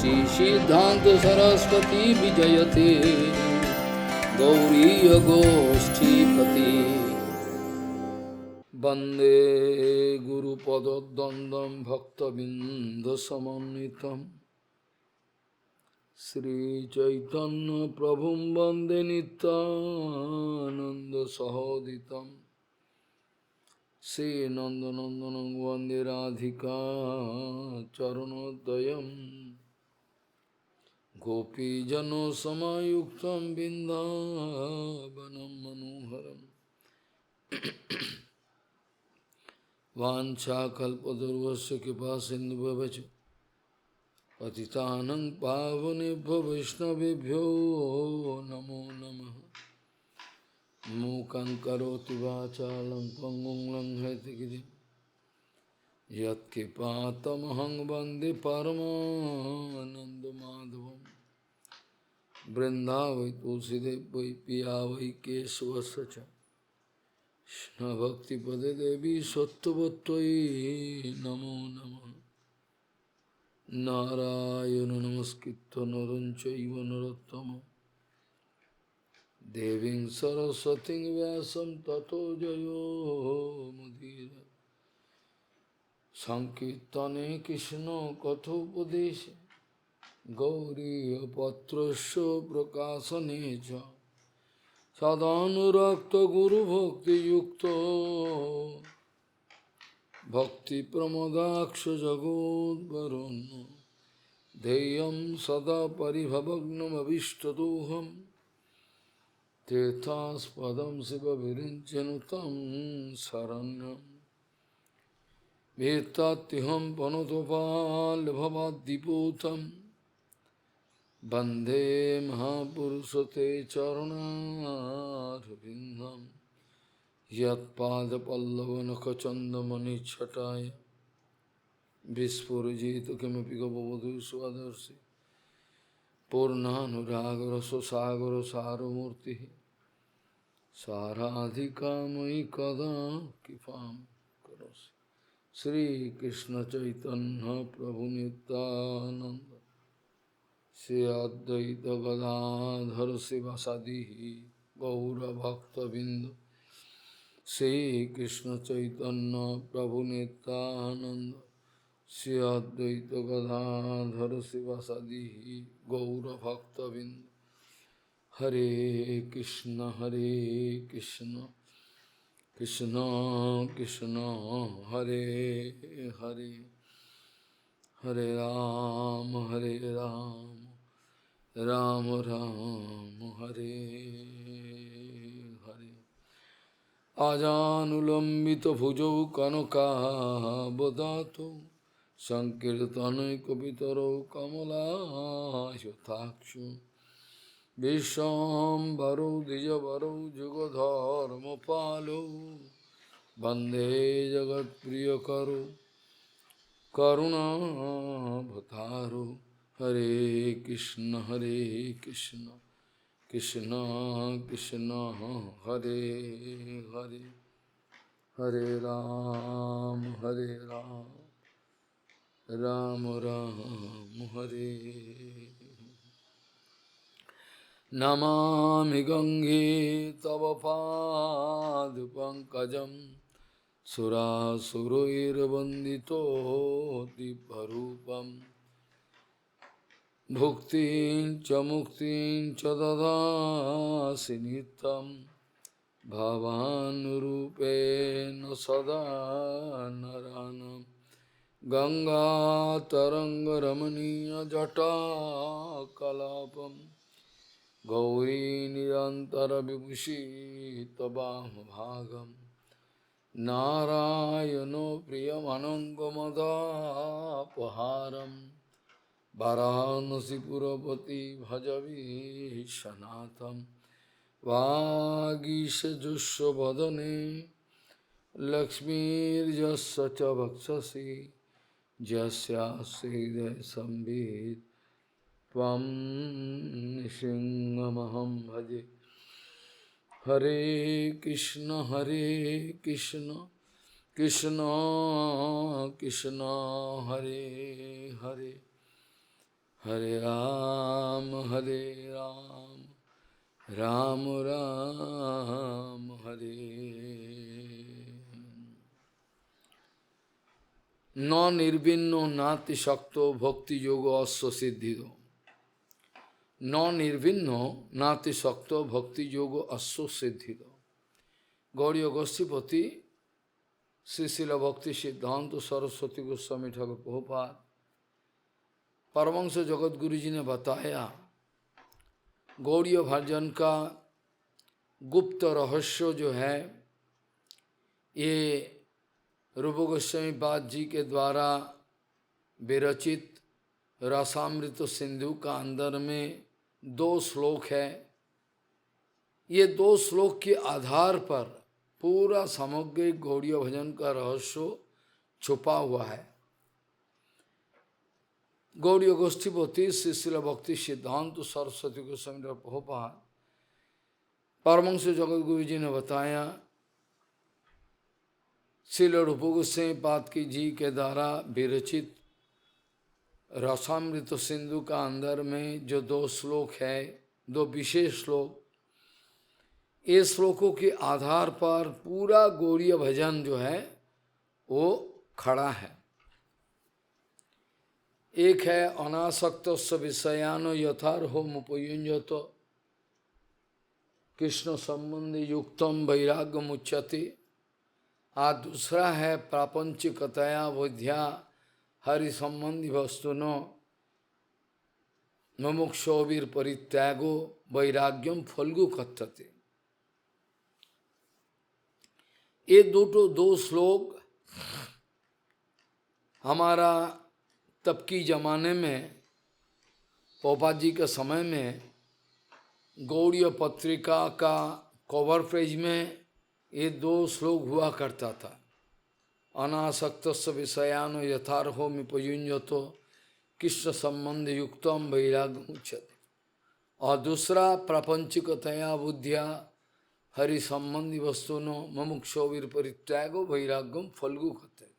श्री सिद्धांत सरस्वती विजयते गौरीय गोष्ठीपति वंदे गुरुपदद्वंद्वं भक्तबिंदसमन्वितं श्रीचैतन्य प्रभुं वंदे नित्यानन्दसहोदितं श्रीनन्दनन्दनं वन्दे राधिका चरणोदयं गोपीजनसमायुक्तं बिन्दावनं मनोहरं वाञ्छाकल्पतरुश्च कृपासिन्धुभ्यश्च पतितानं पावनेभ्यो वैष्णवेभ्यो नमो नमः। मूकं करोति वाचालं पङ्गुं लङ्घयतिगिरिं यत्कृपातमहं वन्दे परमानन्दमाधवं। वृन्दावै तुलसीदेव वै पिया वै केशवस्य च कृष्णभक्तिपदे देवी सत्त्ववत्त्वयि नमो नमः। नारायण नमस्कृत्य नरं चैव नरोत्तमं देवीं सरस्वतीं व्यासं ततो जयो मुदीरये। संकीर्तने कृष्ण कथोपदेशे गौरीपत्रस्य प्रकाशने च सदानुरक्तो गुरुभक्तियुक्तो भक्तिप्रमोदाक्ष जगोद्वरुण्य ध्येयं सदा परिभवग्नमभिष्टदोहं तीर्थास्पदं शिवविरिञ्चनुतं शरण्यं भीत्तात्युहं पनुतपाल्भवाद्दिपूतं वन्दे महापुरुषते चरणारविन्दं यत्पादपल्लवनखचन्दमणिच्छटाय विस्फुरिजित किमपि गपवधू स्वदर्शि पूर्णानुरागरससागरसारमूर्तिः साराधिकामयि कदा कृपां करोसि। श्रीकृष्ण चैतन्य प्रभु नित्यानंद श्री अद्वैत गदाधर शिवासादि गौरभक्तबिंद श्रीकृष्ण चैतन्य प्रभु नित्यानंद श्री अद्वैत गदाधर शिवासादि गौरभक्तबिंद। हरे कृष्ण कृष्ण कृष्ण हरे हरे हरे राम राम राम हरे हरे। आजानुलंबित भुजौ कनकावदातो संकीर्तनैकपितरौ कमलायताक्षो विश्वाम्बरौ द्विजवरौ जुगधर्मपालौ वन्दे जगत्प्रियकरो करुणावतारो। हरे कृष्ण कृष्ण कृष्ण हरे हरे हरे राम राम राम हरे। नमामि गंगे तव पादपङ्कजं सुरासुरैर्वन्दितो दिव्यरूपं भुक्तिं च मुक्तिं च ददासि नित्यं भवानुरूपेण सदा नरानं। गंगातरङ्गरमणीयजटाकलापं गौरी निरन्तरविभूषी तवामभागं नारायणो प्रियमनङ्गमदापहारं वाराणसीपुरपति भजवीशनाथं। वागीशजुष्वदने लक्ष्मीर्यस्य च वक्षसि यस्यास्ति हृदये संवित् त्वं नृसिंहमहं भजे। हरे Krishna Krishna Krishna Hare Hare Hare Ram, Ram Ram, Hare. No nirvinno nati shakto bhakti yoga asya siddhido. No nirvinno nati shakto bhakti yoga asya siddhido. Gauriya Goswami Sri Srila Bhakti Siddhanta Saraswati Goswami Thakur Prabhupada Paramhans Jagat Guru जी ने बताया गौड़ीय भजन का गुप्त रहस्य जो है, ये रूप गोस्वामी पाद जी के द्वारा विरचित रसामृत सिंधु का अंदर में 2 श्लोक है। ये 2 श्लोक के आधार पर पूरा समग्र गौड़ीय भजन का रहस्य छुपा हुआ है। गौड़ीय गोष्ठीपति श्री श्रील भक्ति सिद्धांत सरस्वती गोस्वामी प्रभुपाद परमहंस जगत गुरु जी ने बताया, श्रील रूप गोस्वामी पाद की जी के द्वारा विरचित रसामृत सिंधु का अंदर में जो 2 श्लोक है, 2 विशेष श्लोक, ये श्लोकों के आधार पर पूरा गौड़ीय भजन जो है वो खड़ा है। एक है अनासक्त विषयान यथार्हो मुपयुंजत कृष्ण संबंधी युक्तम वैराग्य मुच्यते, और दूसरा है प्रापंचिकतया बुद्ध्या हरि संबंधी वस्तुनो मुमुक्षोभिर परित्यागो वैराग्यम फल्गु कथ्यते। ये 2 श्लोक हमारा तब की जमाने में प्रभुपाद जी के समय में गौड़ीय पत्रिका का कवर पेज में ये 2 श्लोक हुआ करता था। अनासक्त विषयान यथार्हो मिपयुंजतो कृष्ण संबंध युक्तम वैराग्य मुच्यते, और दूसरा प्रापंचिकतया बुद्धिया हरि संबंधी वस्तुनो मुमुक्षोभिर परित्यागो वैराग्यम फल्गु कथ्यते।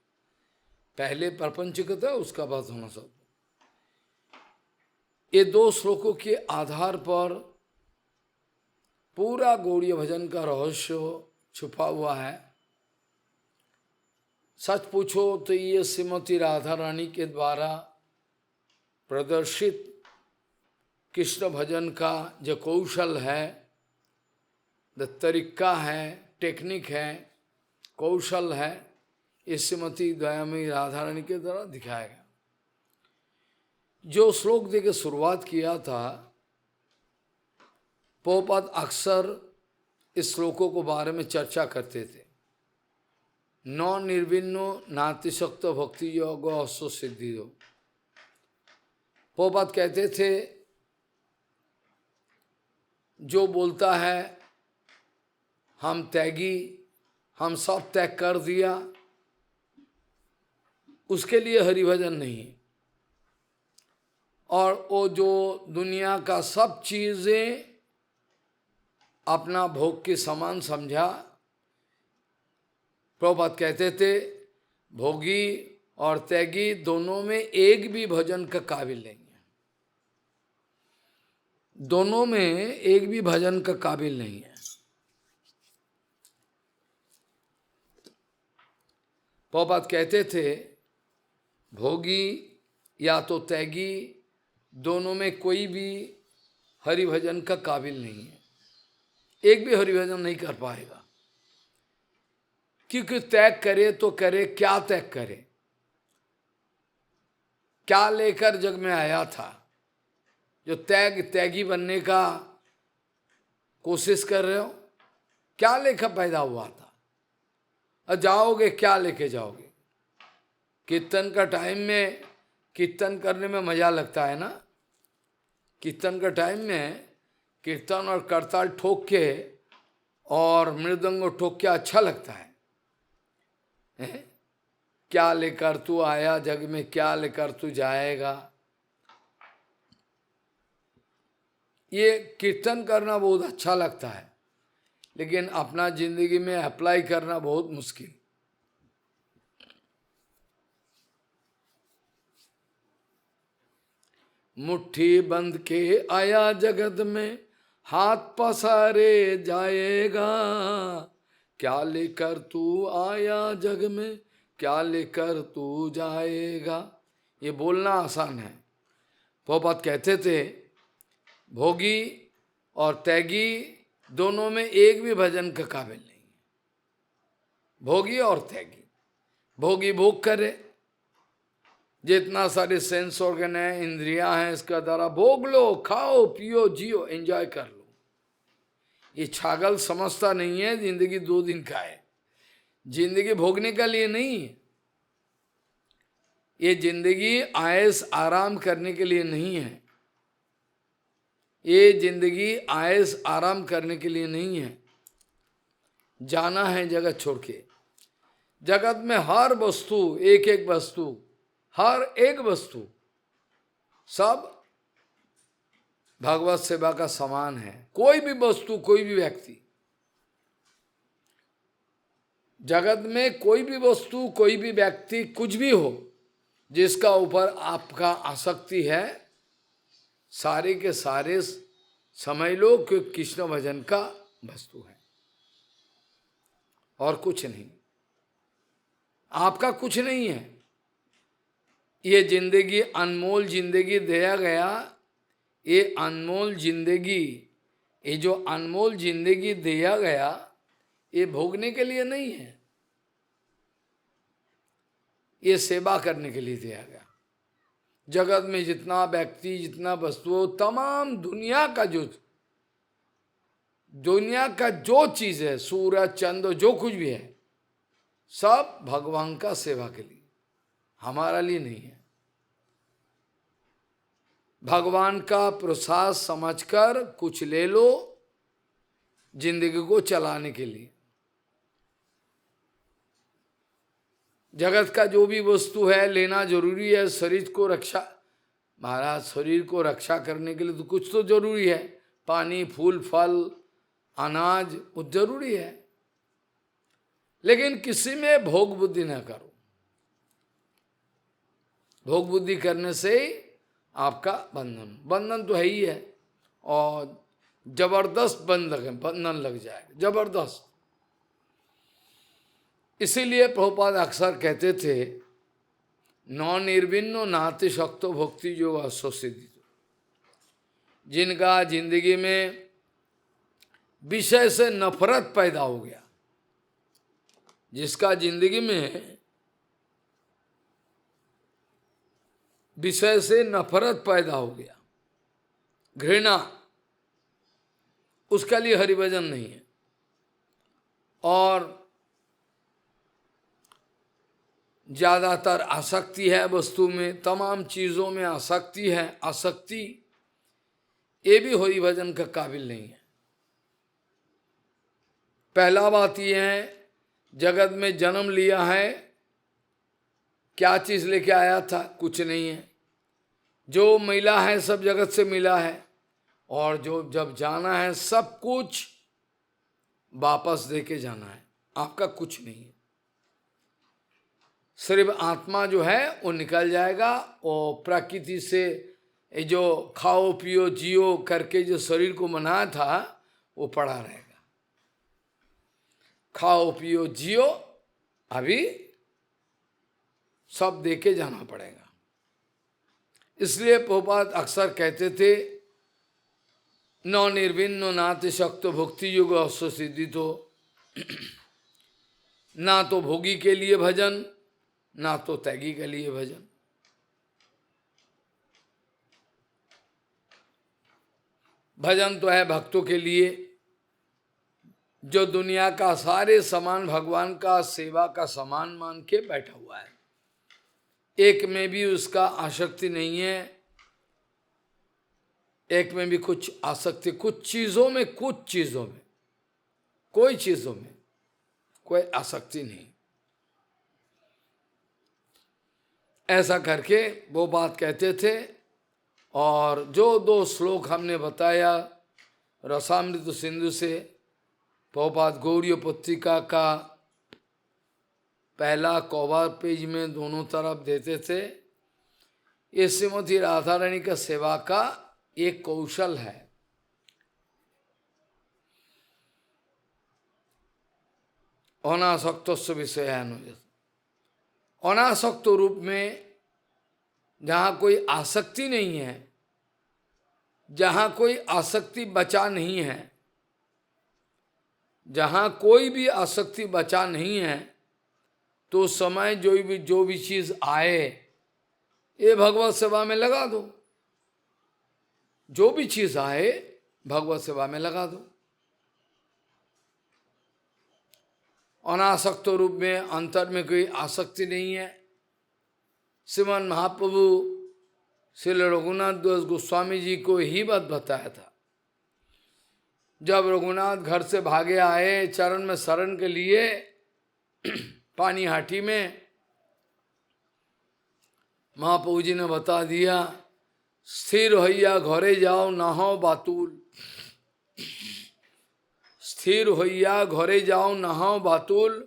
पहले प्रापंचिकता, उसका बाद होना सब। ये 2 श्लोकों के आधार पर पूरा गौड़ीय भजन का रहस्य छुपा हुआ है। सच पूछो तो ये श्रीमती राधा रानी के द्वारा प्रदर्शित कृष्ण भजन का जो कौशल है, जो तरीका है, टेक्निक है, कौशल है, इस श्रीमती दयामयी राधा रानी के द्वारा दिखाया गया। जो श्लोक देके शुरुआत किया था, प्रभुपाद अक्सर इस श्लोकों को बारे में चर्चा करते थे। न निर्विन्नो नातिशक्त भक्ति योग अस्व सिद्धि दो। प्रभुपाद कहते थे, जो बोलता है हम त्यागी, हम सब त्याग कर दिया, उसके लिए हरिभजन नहीं। और वो जो दुनिया का सब चीजें अपना भोग के समान समझा, प्रभुपाद कहते थे भोगी और त्यागी दोनों में एक भी भजन का काबिल नहीं है, दोनों में एक भी भजन का काबिल नहीं है। प्रभुपाद कहते थे भोगी या तो त्यागी दोनों में कोई भी हरिभजन का काबिल नहीं है, एक भी हरिभजन नहीं कर पाएगा। क्योंकि त्याग करे तो करे क्या, त्याग करे क्या लेकर जग में आया था। जो त्यागी बनने का कोशिश कर रहे हो, क्या लेकर पैदा हुआ था, और जाओगे क्या लेके जाओगे। कीर्तन का टाइम में कीर्तन करने में मजा लगता है ना। कीर्तन का टाइम में कीर्तन और करताल ठोक के और मृदंग ठोक के अच्छा लगता है। क्या लेकर तू आया जग में, क्या लेकर तू जाएगा। ये कीर्तन करना बहुत अच्छा लगता है, लेकिन अपना जिंदगी में अप्लाई करना बहुत मुश्किल। मुट्ठी बंद के आया जगत में, हाथ पसारे जाएगा। क्या लेकर तू आया जग में, क्या लेकर तू जाएगा। ये बोलना आसान है। प्रभुपाद कहते थे भोगी और त्यागी दोनों में एक भी भजन का काबिल नहीं है। भोगी और त्यागी, भोगी भोग करे, जितना सारे सेंस ऑर्गन है, इंद्रियां हैं, इसका द्वारा भोग लो, खाओ पियो जियो, एंजॉय कर लो। ये छागल समझता नहीं है जिंदगी 2 दिन का है। जिंदगी भोगने का लिए नहीं है। ये जिंदगी आयस आराम करने के लिए नहीं है। ये जिंदगी आयस आराम करने के लिए नहीं है। जाना है जगत छोड़ के। जगत में हर वस्तु, एक एक वस्तु, हर एक वस्तु सब भगवत सेवा का समान है। कोई भी वस्तु, कोई भी व्यक्ति, जगत में कोई भी वस्तु, कोई भी व्यक्ति, कुछ भी हो, जिसका ऊपर आपका आसक्ति है, सारे के सारे समझ लो कि कृष्ण भजन का वस्तु है और कुछ नहीं। आपका कुछ नहीं है। ये जिंदगी, अनमोल जिंदगी दिया गया, ये अनमोल जिंदगी, ये जो अनमोल जिंदगी दिया गया, ये भोगने के लिए नहीं है। ये सेवा करने के लिए दिया गया। जगत में जितना व्यक्ति, जितना वस्तु, तमाम दुनिया का जो चीज है, सूरज चंद्र जो कुछ भी है, सब भगवान का सेवा के लिए, हमारा लिए नहीं है। भगवान का प्रसाद समझकर कुछ ले लो जिंदगी को चलाने के लिए। जगत का जो भी वस्तु है लेना जरूरी है। शरीर को रक्षा, महाराज शरीर को रक्षा करने के लिए तो कुछ तो जरूरी है। पानी, फूल, फल, अनाज, वो जरूरी है। लेकिन किसी में भोग बुद्धि न करो। भोग बुद्धि करने से आपका बंधन तो है ही है, और जबरदस्त बंधन लग जाएगा, जबरदस्त। इसीलिए प्रभुपाद अक्सर कहते थे, नौ निर्विन्नो नाति शक्तो भक्ति जो असोसिद्धि। जिनका जिंदगी में विषय से नफरत पैदा हो गया, जिसका जिंदगी में विषय से नफरत पैदा हो गया, घृणा, उसका लिए हरिभजन नहीं है। और ज्यादातर आसक्ति है वस्तु में, तमाम चीजों में आसक्ति है, आसक्ति, ये भी हरि भजन का काबिल नहीं है। पहला बात यह है, जगत में जन्म लिया है, क्या चीज लेके आया था, कुछ नहीं है। जो मिला है सब जगत से मिला है, और जो जब जाना है सब कुछ वापस देके जाना है। आपका कुछ नहीं है। सिर्फ आत्मा जो है वो निकल जाएगा, और प्रकृति से ये जो खाओ पियो जियो करके जो शरीर को बनाया था वो पड़ा रहेगा। खाओ पियो जियो, अभी सब देके जाना पड़ेगा। इसलिए प्रभुपाद अक्सर कहते थे, नौ निर्विन्नो नाति शक्तो भक्ति युग अश्व सिद्धि। तो ना तो भोगी के लिए भजन, ना तो त्यागी के लिए भजन। भजन तो है भक्तों के लिए, जो दुनिया का सारे सामान भगवान का सेवा का सामान मान के बैठा हुआ है। एक में भी उसका आसक्ति नहीं है, एक में भी कुछ आसक्ति, कुछ चीजों में कोई चीजों में कोई आसक्ति नहीं। ऐसा करके वो बात कहते थे। और जो 2 श्लोक हमने बताया रसामृत सिंधु से, प्रभुपाद गौड़ीय पत्रिका का पहला कवर पेज में दोनों तरफ देते थे। ये श्रीमती राधा रानी का सेवा का एक कौशल है। अनासक्त विषय अनासक्त रूप में जहाँ कोई आसक्ति नहीं है, जहाँ कोई आसक्ति बचा नहीं है, जहाँ कोई भी आसक्ति बचा नहीं है, तो समय जो भी चीज आए ये भगवत सेवा में लगा दो। जो भी चीज आए भगवत सेवा में लगा दो। अनासक्त रूप में अंतर में कोई आसक्ति नहीं है। श्रीमन महाप्रभु श्री रघुनाथ दास गोस्वामी जी को ही बात बताया था। जब रघुनाथ घर से भागे आए चरण में शरण के लिए पानी हाटी में, महाप्रभु जी ने बता दिया, स्थिर होइया घरे जाओ नहाओ बातुल। स्थिर होइया घरे जाओ नहाओ बातुल,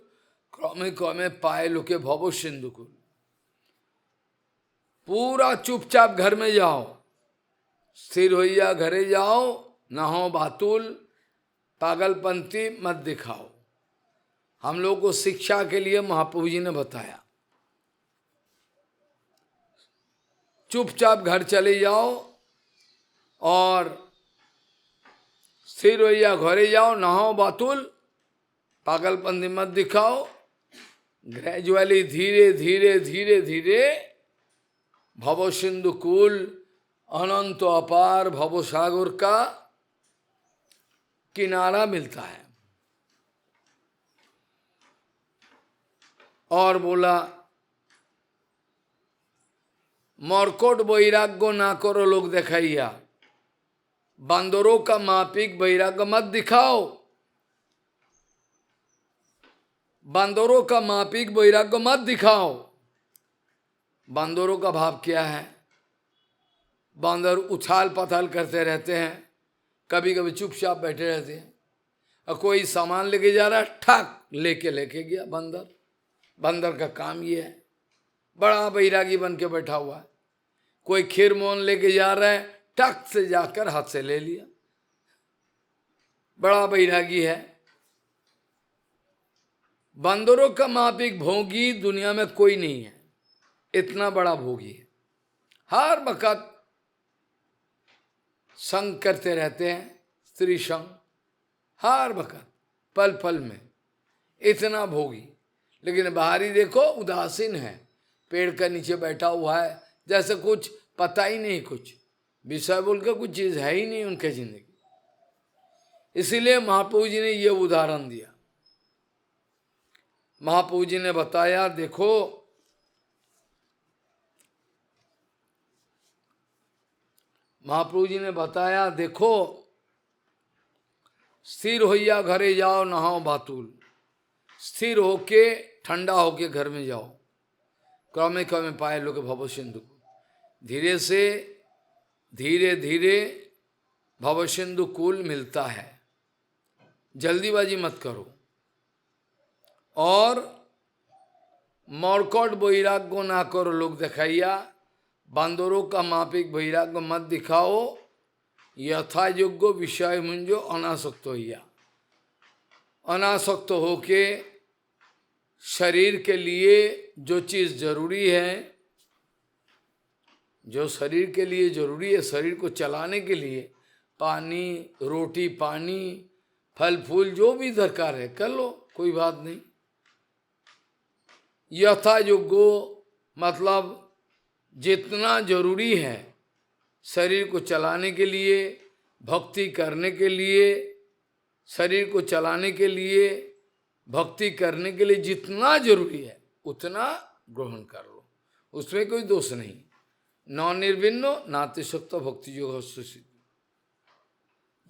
क्रमे क्रमे पाए लुके भव सिंधुकुल। पूरा चुपचाप घर में जाओ, स्थिर होइया घरे जाओ नहाओ बातुल, पागलपंती मत दिखाओ। हम लोग को शिक्षा के लिए महाप्रभु जी ने बताया, चुपचाप घर चले जाओ और स्थिर होइया घरे जाओ नहाओ बातुल, पागलपंती मत दिखाओ। ग्रेजुअली धीरे धीरे धीरे धीरे भव सिंधु कुल अनंत अपार भव सागर का किनारा मिलता है। और बोला, मरकोट वैराग्य ना करो लोग दिखाइया, बंदरों का मापिक वैराग्य मत दिखाओ। बंदरों का मापिक वैराग्य मत दिखाओ। बंदरों का भाव क्या है? बंदर उछाल पथाल करते रहते हैं, कभी कभी चुपचाप बैठे रहते हैं, और कोई सामान लेके जा रहा है, ठक लेके गया बंदर। बंदर का काम ये है, बड़ा बैरागी बन के बैठा हुआ है। कोई खीर मोहन लेके जा रहा है, टक से जाकर हाथ से ले लिया, बड़ा बैरागी है। बंदरों का मापिक भोगी दुनिया में कोई नहीं है, इतना बड़ा भोगी है। हर वक्त संग करते रहते हैं, स्त्री संग, हर वक्त पल पल में, इतना भोगी। लेकिन बाहरी देखो उदासीन है, पेड़ के नीचे बैठा हुआ है, जैसे कुछ पता ही नहीं, कुछ विषय बोल के कुछ चीज है ही नहीं उनके जिंदगी। इसीलिए महाप्रभु जी ने ये उदाहरण दिया। महाप्रभु जी ने बताया, देखो महाप्रभु जी ने बताया, देखो स्थिर होइया घरे जाओ नहाओ बातुल। स्थिर होके ठंडा होके घर में जाओ, क्रमे क्रमे पाए लोग भव सिंधु। धीरे से धीरे धीरे भव सिंधु कुल मिलता है, जल्दीबाजी मत करो। और मरकट वैराग्य ना करो लोग दिखाइया, बंदरों का मापिक वैराग्य मत दिखाओ। यथा योग्य विषय मुंजो अनासक्त होइया। अनासक्त होके शरीर के लिए जो चीज जरूरी है, जो शरीर के लिए जरूरी है, शरीर को चलाने के लिए, पानी रोटी पानी फल फूल जो भी दरकार है कर लो, कोई बात नहीं। यथा योग्य मतलब जितना जरूरी है शरीर को चलाने के लिए, भक्ति करने के लिए, शरीर को चलाने के लिए, भक्ति करने के लिए जितना जरूरी है उतना ग्रहण कर लो, उसमें कोई दोष नहीं। न निर्विन्नो नातिशक्त भक्ति योग सिद्धि।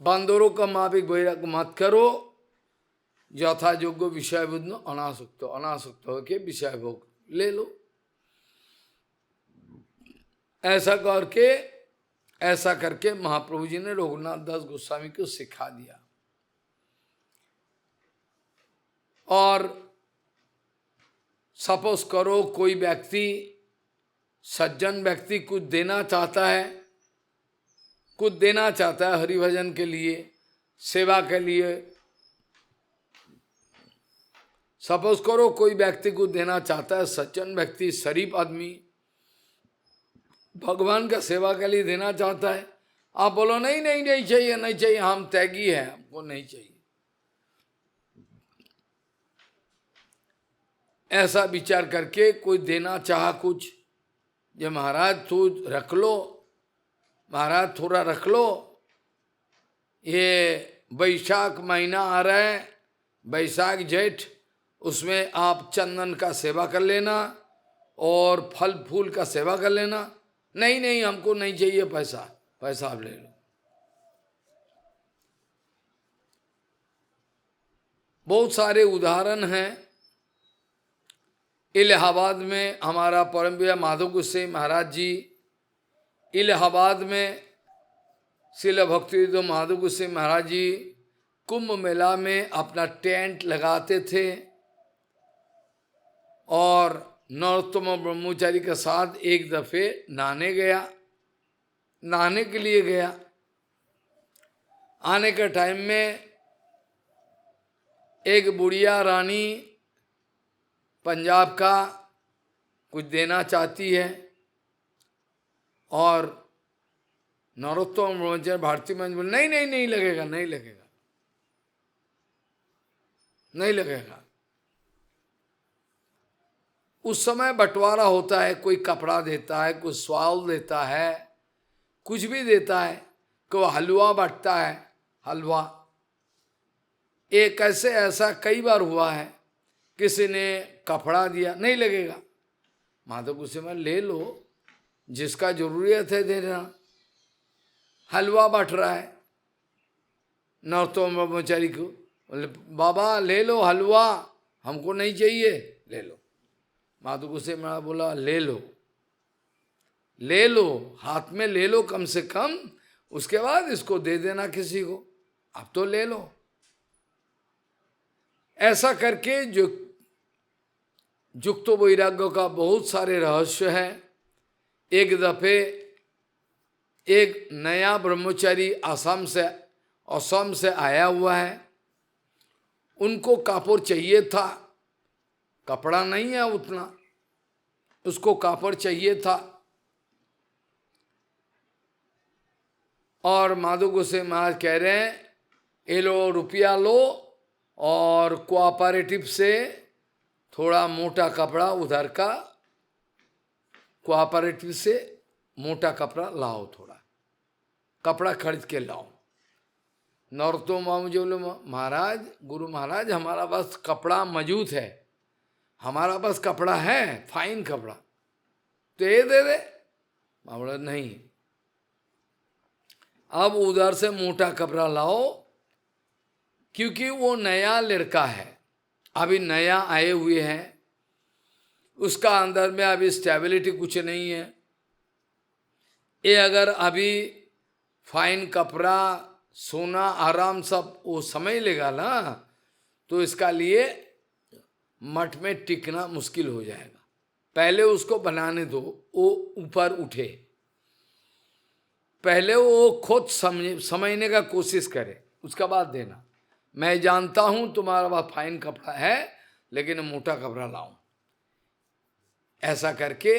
बंदरों का मापिक वैराग्य मत करो। यथा योग्य विषय बुद्ध अनासक्त, अनासक्त होके विषय भोग ले लो। ऐसा करके महाप्रभु जी ने रघुनाथ दास गोस्वामी को सिखा दिया। और सपोज करो कोई व्यक्ति सज्जन व्यक्ति कुछ देना चाहता है, कुछ देना चाहता है हरिभजन के लिए, सेवा के लिए। सपोज करो कोई व्यक्ति कुछ देना चाहता है, सज्जन व्यक्ति, शरीफ आदमी, भगवान का सेवा के लिए देना चाहता है। आप बोलो नहीं नहीं नहीं चाहिए, नहीं चाहिए, हम त्यागी है, हमको नहीं चाहिए, ऐसा विचार करके कोई देना चाहा कुछ, जो महाराज तू रख लो, महाराज थोड़ा रख लो, ये बैसाख महीना आ रहा है, बैसाख जेठ, उसमें आप चंदन का सेवा कर लेना और फल फूल का सेवा कर लेना। नहीं नहीं हमको नहीं चाहिए पैसा, पैसा आप ले लो। बहुत सारे उदाहरण हैं। इलाहाबाद में हमारा परम पूज्य माधव गोसाई महाराज जी, इलाहाबाद में श्रील भक्तिवेदांत माधव गोसाई महाराज जी कुंभ मेला में अपना टेंट लगाते थे और नरोत्तम ब्रह्मचारी के साथ एक दफे नहाने गया, नहाने के लिए गया। आने के टाइम में एक बुढ़िया रानी पंजाब का कुछ देना चाहती है और नरोत्तम ब्रह्मचारी भारती मंच बोले नहीं नहीं नहीं लगेगा, नहीं लगेगा, नहीं लगेगा। उस समय बंटवारा होता है, कोई कपड़ा देता है, कोई स्वाल देता है, कुछ भी देता है, कोई हलवा बांटता है, हलवा। एक ऐसे ऐसा कई बार हुआ है, किसी ने कपड़ा दिया, नहीं लगेगा। माधव गोसाई में ले लो, जिसका जरूरत है दे देना। हलवा बांट रहा है नरोत्तम ब्रह्मचारी को, बोले बाबा ले लो हलवा, हमको नहीं चाहिए, ले लो। माधव गोसाई महाराज बोला ले लो, ले लो, हाथ में ले लो कम से कम, उसके बाद इसको दे देना किसी को, अब तो ले लो। ऐसा करके जो युक्त वैराग्य का बहुत सारे रहस्य हैं। एक दफे एक नया ब्रह्मचारी असम से आया हुआ है, उनको कापड़ चाहिए था, कपड़ा नहीं है उतना, उसको कापड़ चाहिए था। और माधव गोसाई महाराज कह रहे हैं ये लो रुपया लो और कोऑपरेटिव से थोड़ा मोटा कपड़ा उधर का, कोऑपरेटिव से मोटा कपड़ा लाओ, थोड़ा कपड़ा खरीद के लाओ। नरोत्तम मामू जी बोले महाराज, गुरु महाराज हमारा पास कपड़ा मौजूद है, हमारा पास कपड़ा है, फाइन कपड़ा, तो ये दे दे। बोला नहीं, अब उधर से मोटा कपड़ा लाओ, क्योंकि वो नया लड़का है, अभी नया आए हुए हैं, उसका अंदर में अभी स्टेबिलिटी कुछ नहीं है। ये अगर अभी फाइन कपड़ा सोना आराम सब वो समय लेगा ना, तो इसका लिए मठ में टिकना मुश्किल हो जाएगा। पहले उसको बनाने दो, वो ऊपर उठे, पहले वो खुद समझने का कोशिश करे, उसका बाद देना। मैं जानता हूं तुम्हारा पास फाइन कपड़ा है, लेकिन मोटा कपड़ा लाऊं। ऐसा करके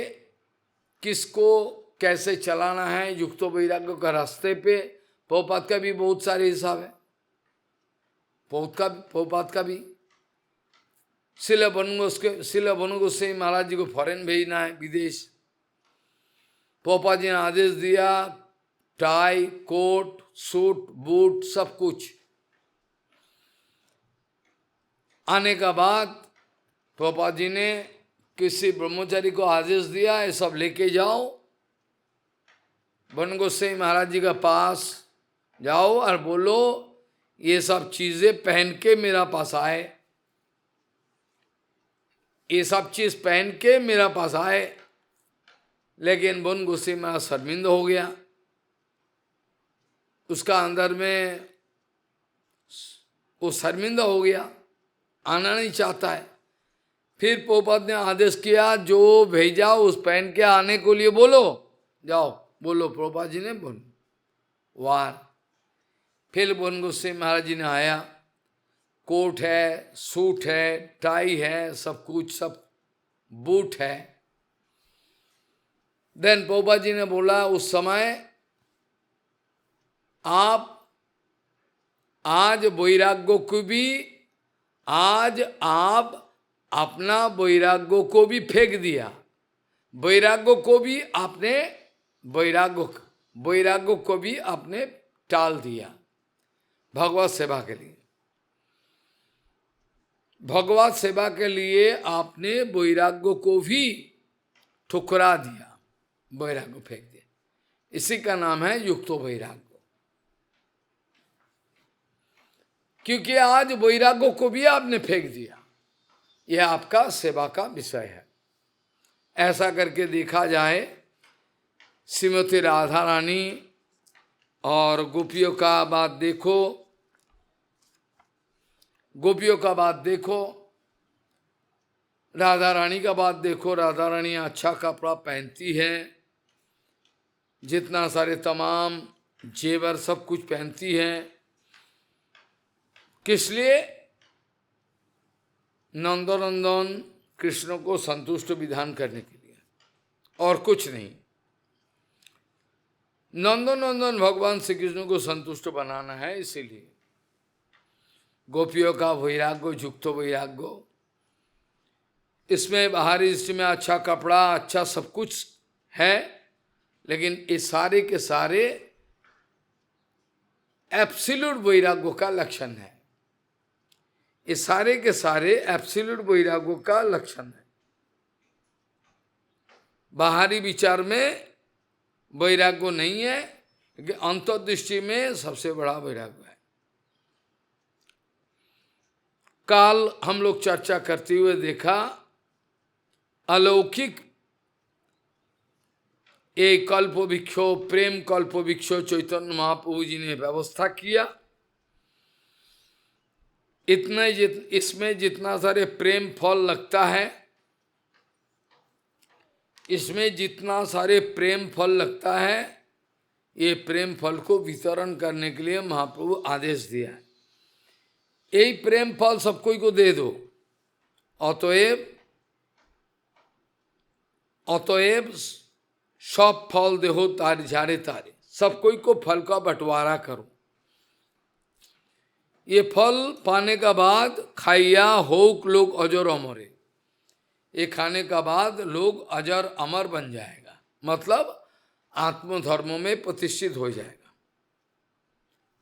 किसको कैसे चलाना है युक्त वैराग्य का रास्ते पे, प्रभुपाद का भी बहुत सारे हिसाब है, प्रभुपाद का भी। श्रील बनू गोसाई महाराज जी को फॉरेन भेजना है, विदेश। प्रभुपाद जी ने आदेश दिया, टाई कोट सूट बूट सब कुछ। आने का बाद प्रभुपाद जी ने किसी ब्रह्मचारी को आदेश दिया, ये सब लेके जाओ, बनू गोसाई महाराज जी का पास जाओ और बोलो ये सब चीजें पहन के मेरा पास आए, ये सब चीज पहन के मेरा पास आए। लेकिन बनू गोसाई महाराज शर्मिंदा हो गया, उसका अंदर में वो शर्मिंदा हो गया, आना नहीं चाहता है। फिर प्रभुपाद ने आदेश किया, जो भेजा उस पहन के आने को लिए बोलो, जाओ बोलो। प्रभुपाद जी ने बोल वार। फिर बोन गोस्वामी महाराज जी ने आया, कोट है, सूट है, टाई है, सब कुछ, सब बूट है। देन प्रभुपाद जी ने बोला, उस समय आप आज वैराग्य को भी, आज आप अपना वैराग्य को भी फेंक दिया, वैराग्य को भी आपने, वैराग्य को भी आपने टाल दिया भगवत सेवा के लिए। भगवत सेवा के लिए आपने वैराग्य को भी ठुकरा दिया, वैराग्य फेंक दिया। इसी का नाम है युक्तो वैराग्य। क्योंकि आज वैराग्य को भी आपने फेंक दिया, यह आपका सेवा का विषय है। ऐसा करके देखा जाए, श्रीमती राधा रानी और गोपियों का बात देखो, गोपियों का बात देखो, राधा रानी का बात देखो। राधा रानी अच्छा कपड़ा पहनती है, जितना सारे तमाम जेवर सब कुछ पहनती है। किस लिए? नंदनंदन कृष्ण को संतुष्ट विधान करने के लिए, और कुछ नहीं। नंदनंदन भगवान श्री कृष्ण को संतुष्ट बनाना है, इसीलिए गोपियों का वैराग्य, युक्तो वैराग्य। इसमें बाहरी दृष्टि में अच्छा कपड़ा, अच्छा सब कुछ है, लेकिन ये सारे के सारे एब्सोल्यूट वैराग्य का लक्षण है। ये सारे के सारे एब्सोल्यूट वैराग्य का लक्षण है। बाहरी विचार में वैराग्य नहीं है, क्योंकि अंतर्दृष्टि में सबसे बड़ा वैराग्य है। काल हम लोग चर्चा करते हुए देखा, अलौकिक एक कल्प वृक्षो, प्रेम कल्प वृक्षो चैतन्य महाप्रभु जी ने व्यवस्था किया। इसमें जितना सारे प्रेम फल लगता है, इसमें जितना सारे प्रेम फल लगता है, ये प्रेम फल को वितरण करने के लिए महाप्रभु आदेश दिया है। यही प्रेम फल सब कोई को दे दो। अतएव सब फल देहो तारे झारे तारे, सब कोई को फल का बंटवारा करो। ये फल पाने का बाद खाइया होक लोग अजर अमरे, ये खाने का बाद लोग अजर अमर बन जाएगा, मतलब आत्मधर्मों में प्रतिष्ठित हो जाएगा,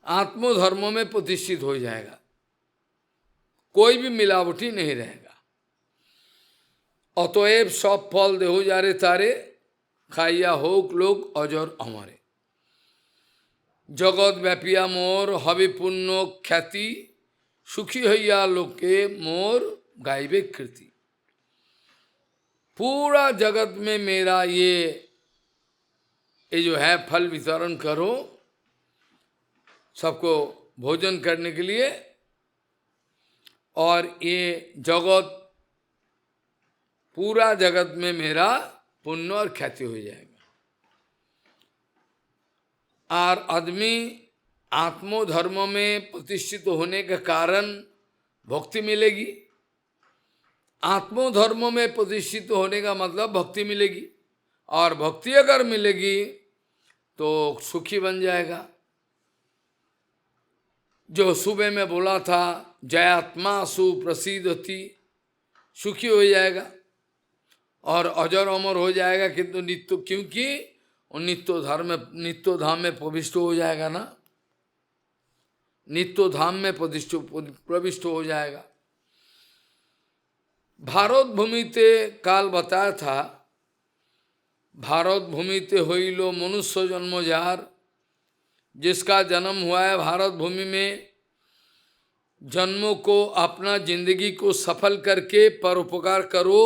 आत्मधर्मों में प्रतिष्ठित हो जाएगा, कोई भी मिलावटी नहीं रहेगा। अतएव सब फल देहो जारे तारे, खाइया होक लोग अजर अमरे। जगत व्यापिया मोर हवे पुण्य ख्याति, सुखी हइया लोके मोर गाइबे कृति। पूरा जगत में मेरा ये जो है फल वितरण करो, सबको भोजन करने के लिए, और ये जगत, पूरा जगत में मेरा पुण्य और ख्याति हो जाएगा। और आदमी आत्मधर्म में प्रतिष्ठित होने के कारण भक्ति मिलेगी। आत्मधर्म में प्रतिष्ठित होने का मतलब भक्ति मिलेगी, और भक्ति अगर मिलेगी तो सुखी बन जाएगा। जो सुबह में बोला था, जयात्मा सुप्रसिद्धति, सुखी हो जाएगा और अजर अमर हो जाएगा। किंतु नित्य, क्योंकि नित्य धाम में प्रविष्ट हो जाएगा ना, नित्य धाम में प्रविष्ट हो जाएगा। भारत भूमि ते काल बताया था, भारत भूमि ते होइलो मनुष्य जन्म जार, जिसका जन्म हुआ है भारत भूमि में, जन्मों को अपना जिंदगी को सफल करके परोपकार करो,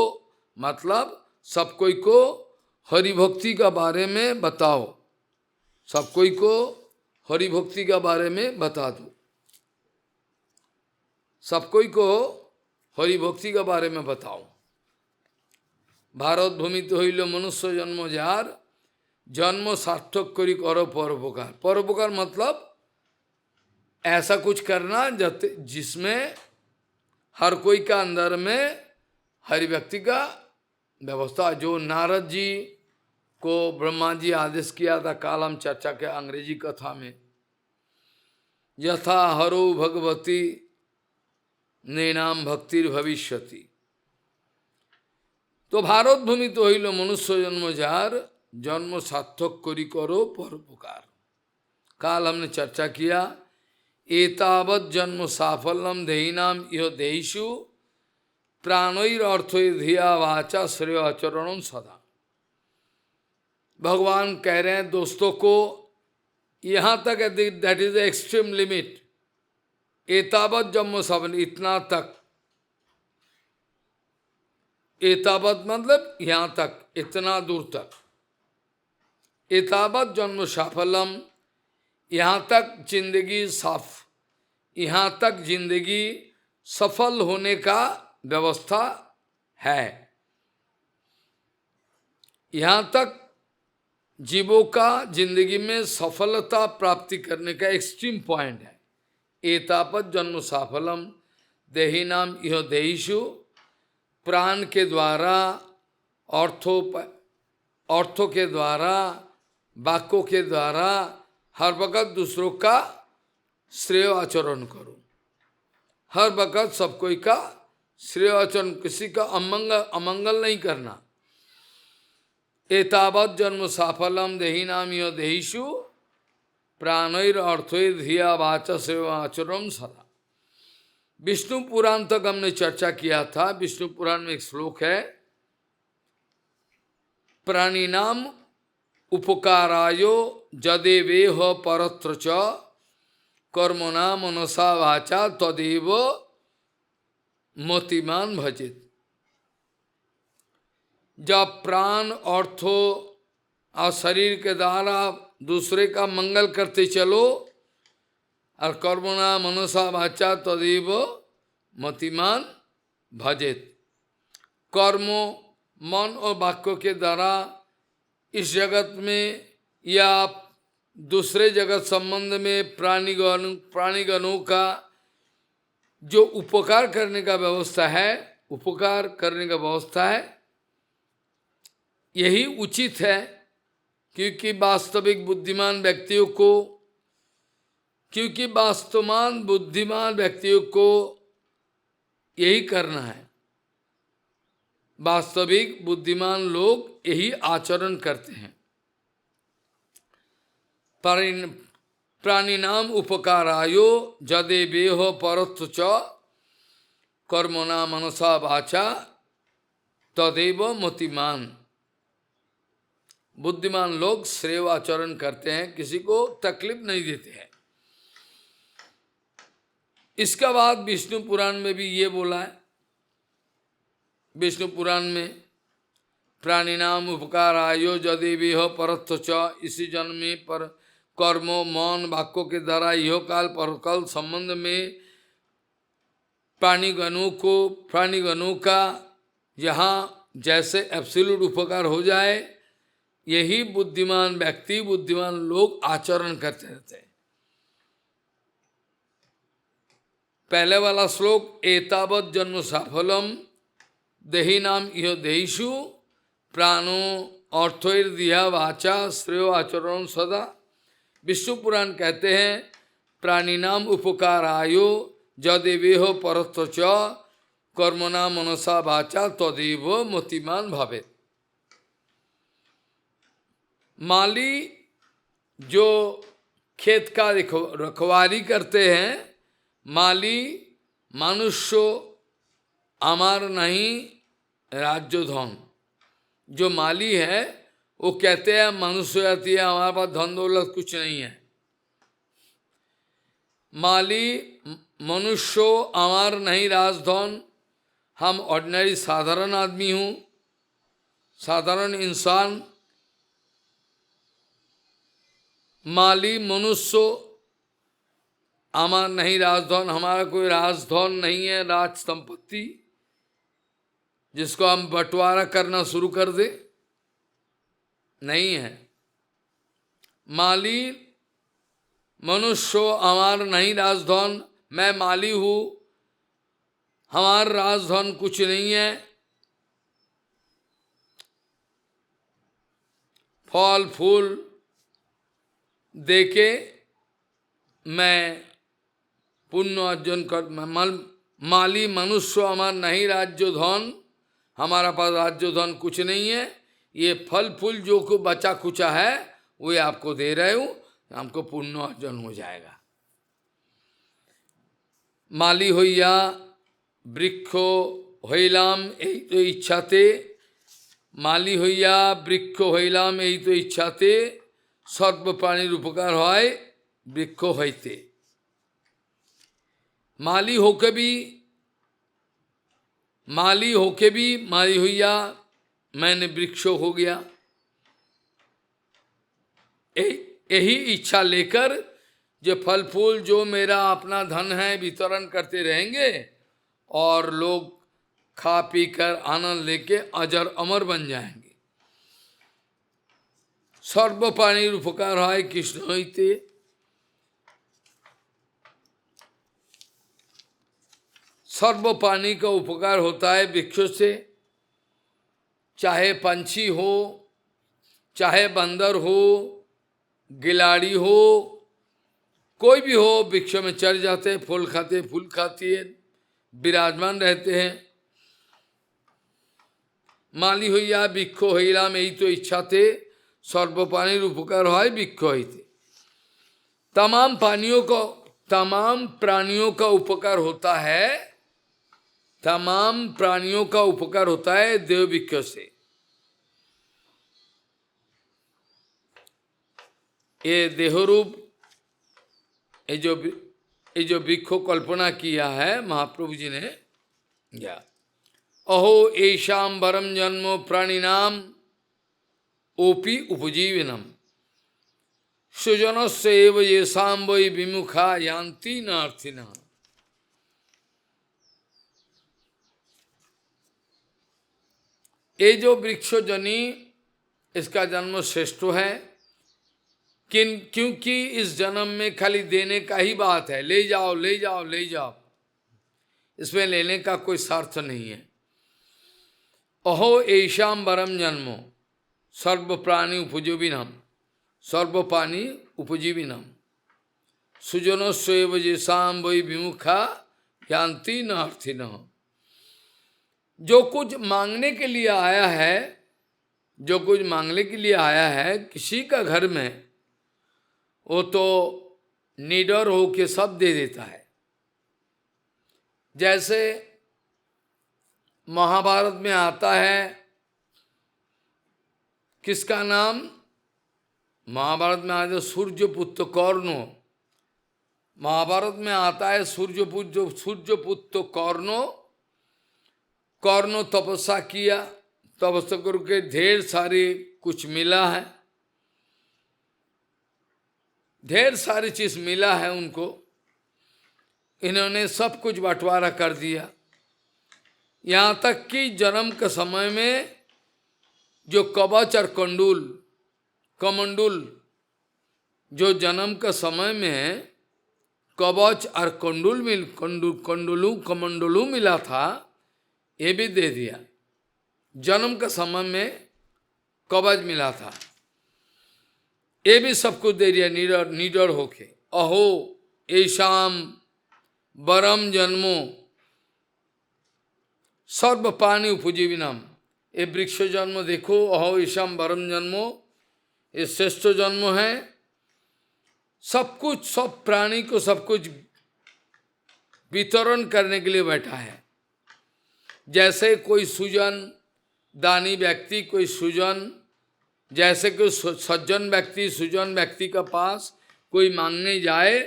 मतलब सब कोई को हरि भक्ति का बारे में बताओ, सब कोई को हरि भक्ति का बारे में बता दो, सब कोई को हरि भक्ति के बारे में बताओ। भारत भूमित हইल मनुष्य जन्म जार, जन्म सार्थक करी करो परोपकार। परोपकार मतलब ऐसा कुछ करना जिसमें हर कोई का अंदर में हर व्यक्ति का व्यवस्था। जो नारद जी को ब्रह्मा जी आदेश किया था, काल हम चर्चा के अंग्रेजी कथा में, यथा हरो भगवती नैनाम भक्तिर भविष्यति। तो भारत भूमि तो हইল मनुष्य जन्म जार, जन्म सार्थक करी करो परोपकार। काल हमने चर्चा किया, एतावत जन्म साफल्यम देहिनाम इह देहिषु प्राणैर अर्थै धिया वाचा श्रेय आचरणम सदा। भगवान कह रहे हैं दोस्तों को, यहाँ तक that is the extreme limit. एतावत जन्म साफल्य, इतना तक। एतावत मतलब यहाँ तक, इतना दूर तक। एतावत जन्म साफल्यम, यहाँ तक जिंदगी साफ, यहाँ तक जिंदगी सफल होने का व्यवस्था है। यहाँ तक जीवों का जिंदगी में सफलता प्राप्ति करने का एक्सट्रीम पॉइंट है। एतावत जन्म साफल्यम देहिनाम इह देहिषु, प्राण के द्वारा, अर्थों के द्वारा, वाक्यों के द्वारा हर वक्त दूसरों का श्रेय आचरण करो। हर वक्त सब कोई का श्रेय आचरण, किसी का अमंगल नहीं करना। एतावत जन्म साफल्यम देहिनाम इह देहिषु प्राणैर अर्थैर धिया वाचा श्रेय आचरण सदा। विष्णु पुराण तक हमने चर्चा किया था। विष्णु पुराण में एक श्लोक है, प्राणी नाम उपकारायो जदेवेह परत्र च कर्मणा मनसा वाचा तदेव मतिमान भजित। जब प्राण, अर्थों और शरीर के द्वारा दूसरे का मंगल करते चलो, और कर्मणा मनसा वाचा तदेव मतिमान भजित। कर्म, मन और वाक्यों के द्वारा इस जगत में या दूसरे जगत संबंध में प्राणीगणों का जो उपकार करने का व्यवस्था है, उपकार करने का व्यवस्था है, यही उचित है। क्योंकि वास्तविक बुद्धिमान व्यक्तियों को, यही करना है। वास्तविक बुद्धिमान लोग यही आचरण करते हैं। प्राणिनाम उपकारायो जदेवेह परत्र च कर्मणा मनसा वाचा तदेव मतिमान। बुद्धिमान लोग श्रेय आचरण करते हैं, किसी को तकलीफ नहीं देते हैं। इसका बाद विष्णु पुराण में भी ये बोला है। विष्णु पुराण में प्राणिनाम उपकारायो यदेवेह परत्र च, इसी जन्म में पर कर्मो मौन वाक्यों के द्वारा यह काल परकल संबंध में प्राणीगणों का यहाँ जैसे एब्सोल्यूट उपकार हो जाए, यही बुद्धिमान व्यक्ति, बुद्धिमान लोग आचरण करते रहते हैं। पहले वाला श्लोक, एतावत जन्म साफल्यम देहिनाम इह देहिषु प्राणो अर्थैर दिया वाचा श्रेयो आचरण सदा। विष्णु पुराण कहते हैं, प्राणिनाम उपकारायो जदेवेह परत्र च कर्मणा मनसा वाचा तदेव मतिमान भवेत्। माली जो खेत का रखवाली करते हैं, माली मनुष्य अमर नहीं राज्य धन। जो माली है वो कहते हैं मनुष्य जाति है, हमारे पास धन दौलत कुछ नहीं है। माली मनुष्य अमर नहीं राजधन, हम ऑर्डिनरी साधारण आदमी हूँ, साधारण इंसान। माली मनुष्य अमर नहीं राजधन, हमारा कोई राजधन नहीं है, राज संपत्ति। जिसको हम बंटवारा करना शुरू कर दे, नहीं है। माली मनुष्य हमार नहीं राजधन, मैं माली हूं, हमार राजधन कुछ नहीं है। फल फूल देके मैं पुण्य अर्जन कर, माली मनुष्य हमार नहीं राज्य धन, हमारा पास राज्य धन कुछ नहीं है। ये फल फूल जो को बचा कुचा है वो आपको दे रहे हूं, हमको पुण्य अर्जन हो जाएगा। माली होइया वृक्षो हईलाम यही तो इच्छाते, माली হইয়া বৃক্ষ হইলাম এই তো ইচ্ছাতে, সর্ব প্রাণীর উপকার হয় বৃক্ষ হইতে। माली होके भी माली हुईया मैंने वृक्ष हो गया। यही इच्छा लेकर जो फल फूल जो मेरा अपना धन है वितरण करते रहेंगे और लोग खा पी कर आनंद लेके अजर अमर बन जाएंगे। सर्व प्राणी उपकार है कृष्ण हईते। सर्व प्राणी का उपकार होता है वृक्षों से, चाहे पंछी हो, चाहे बंदर हो, गिलाड़ी हो, कोई भी हो, वृक्षों में चढ़ जाते हैं, फूल खाते, फूल खाती है, विराजमान रहते हैं। माली होइया वृक्ष हईलाम यही तो इच्छा थे, सर्व प्राणी उपकार है वृक्ष हईते। तमाम प्राणियों का उपकार होता है, तमाम प्राणियों का उपकार होता है देव वृक्ष से। ये देहरूप ये जो वृक्ष कल्पना किया है महाप्रभु जी ने, या अहो ऐशाम वरम जन्मो प्राणिनाम ओपी उपजीवनम सुजनस्य एव येषाम वै विमुखा यान्ति न अर्थिनः। ये जो वृक्ष जनी इसका जन्म श्रेष्ठ है, क्योंकि इस जन्म में खाली देने का ही बात है, ले जाओ ले जाओ ले जाओ, इसमें लेने का कोई स्वार्थ नहीं है। अहो ऐशाम वरम जन्मो सर्व प्राणी उपजीविनम, सर्व प्राणी उपजीविनम सुजनस्व येषाम वै विमुखा यान्ति न अर्थिनः। जो कुछ मांगने के लिए आया है, जो कुछ मांगने के लिए आया है किसी का घर में, वो तो निडर होके सब दे देता है। जैसे महाभारत में आता है, किसका नाम महाभारत में आता है? सूर्यपुत्र कौरनो। महाभारत में आता है सूर्यपुत्र कौरनो। कौरनो तपस्या किया, तपस्या करके ढेर सारे कुछ मिला है, ढेर सारी चीज मिला है उनको। इन्होंने सब कुछ बंटवारा कर दिया। यहाँ तक कि जन्म के समय में जो कवच और कमंडुल जो जन्म के समय में कवच और कमंडलू मिला था, ये भी दे दिया। जन्म के समय में कवच मिला था, ये भी सब कुछ दे दिया निडर होके। अहो ऐशाम वरम जन्मो सर्व प्राणी उपजीविनम। ये वृक्ष जन्म देखो, अहो ऐशाम वरम जन्मो, ये श्रेष्ठ जन्म है। सब कुछ, सब प्राणी को सब कुछ वितरण करने के लिए बैठा है। जैसे कोई सुजन दानी व्यक्ति, कोई सुजन, जैसे कोई सज्जन व्यक्ति, सुजन व्यक्ति का पास कोई मांगने जाए,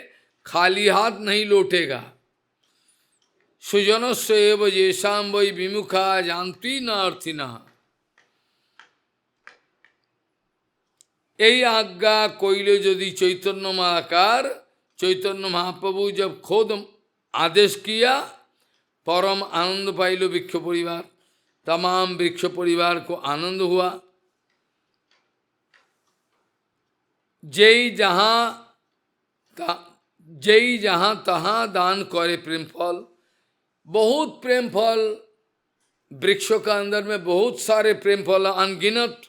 खाली हाथ नहीं लौटेगा। सुजनस्य एव येषाम वै विमुखा यान्ति न अर्थिनः। এই आज्ञा कोइले यदि चैतन्य महाकार, चैतन्य महाप्रभु जब खुद आदेश किया, परम आनंद पाइल वृक्ष परिवार। तमाम वृक्ष परिवार को आनंद हुआ। जय जहाँ तहाँ दान करे प्रेम फल। बहुत प्रेम फल वृक्षों का अंदर में, बहुत सारे प्रेम फल, अनगिनत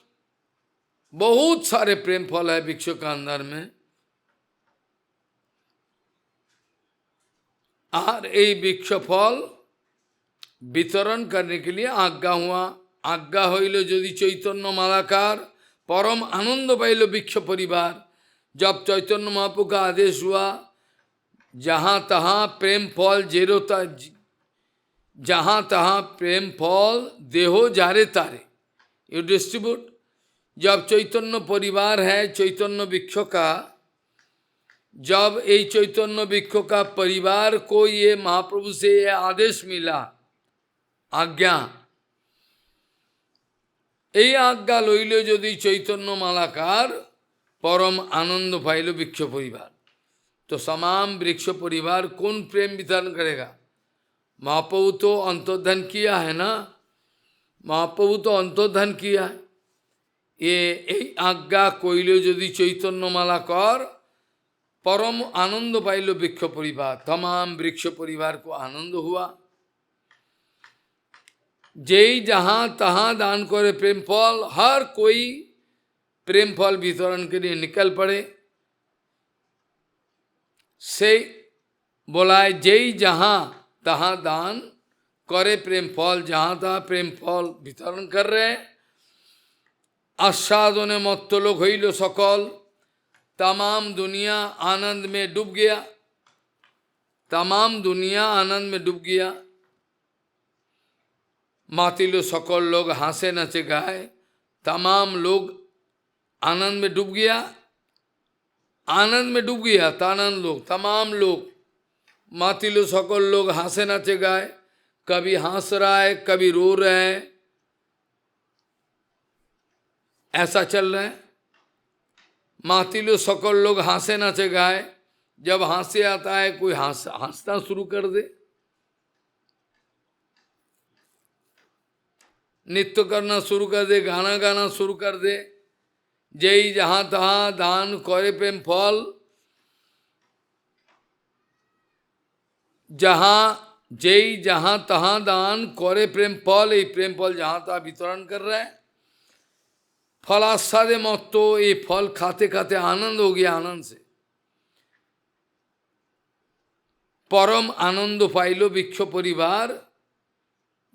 बहुत सारे प्रेम फल है वृक्षों का अंदर में। और ये वृक्ष फल वितरण करने के लिए आज्ञा हुआ। आज्ञा हईल यदि चैतन्य मालाकार परम आनंद पाइल वृक्ष परिवार। जब चैतन्य महाप्रभु का आदेश हुआ, जहाँ तहाँ प्रेम फल जेरोता, जहाँ तहाँ प्रेम फल देहो जारे तारे, यू डिस्ट्रीब्यूट। जब चैतन्य परिवार है चैतन्य वृक्ष का, जब ये चैतन्य वृक्ष का परिवार को ये महाप्रभु से ये आदेश मिला, आज्ञा, এই আজ্ঞা লইল যদি চৈতন্য মালাকার परम आनंद पाइल वृक्ष परिवार। तो तमाम वृक्ष परिवार कौन प्रेम वितरण करेगा? महाप्रभु तो अंतर्धान किया है ना, महाप्रभु तो अंतर्धान किया है। ये आज्ञा कइल यदि चैतन्य मालाकार परम आनंद पाइल वृक्ष परिवार, तमाम वृक्ष परिवार को आनंद हुआ। जय जहाँ तहाँ दान करे प्रेम फल, हर कोई प्रेम फल वितरण के लिए निकल पड़े। से बोला है जय जहाँ तहाँ दान करे प्रेम फल, जहाँ तहाँ प्रेम फल वितरण कर रहे। आस्वादने मत्त लोग हईल सकल, तमाम दुनिया आनंद में डूब गया, तमाम दुनिया आनंद में डूब गया। मातिलो सकल लोग हंसे नचे गाए, तमाम लोग आनंद में डूब गया, आनंद में डूब गया। तानंद लोग, तमाम लोग, मातिलो सकल लोग हंसे नचे गाए, कभी हंस रहा है कभी रो रहा है, ऐसा चल रहा है। मातिलो सकल लोग हंसे नचे गाए, जब हंसे आता है कोई हंसना शुरू कर दे, नृत्य करना शुरू कर दे, गाना गाना शुरू कर दे। जय जहाँ तहाँ दान करे प्रेम फल, जहाँ जय जहाँ तहाँ दान करे प्रेम फल, ये प्रेम फल जहाँ तहाँ वितरण कर रहा है। फलास्वादे मत्तो, ये फल खाते खाते आनंद हो गया, आनंद से परम आनंद पाइलो वृक्ष परिवार।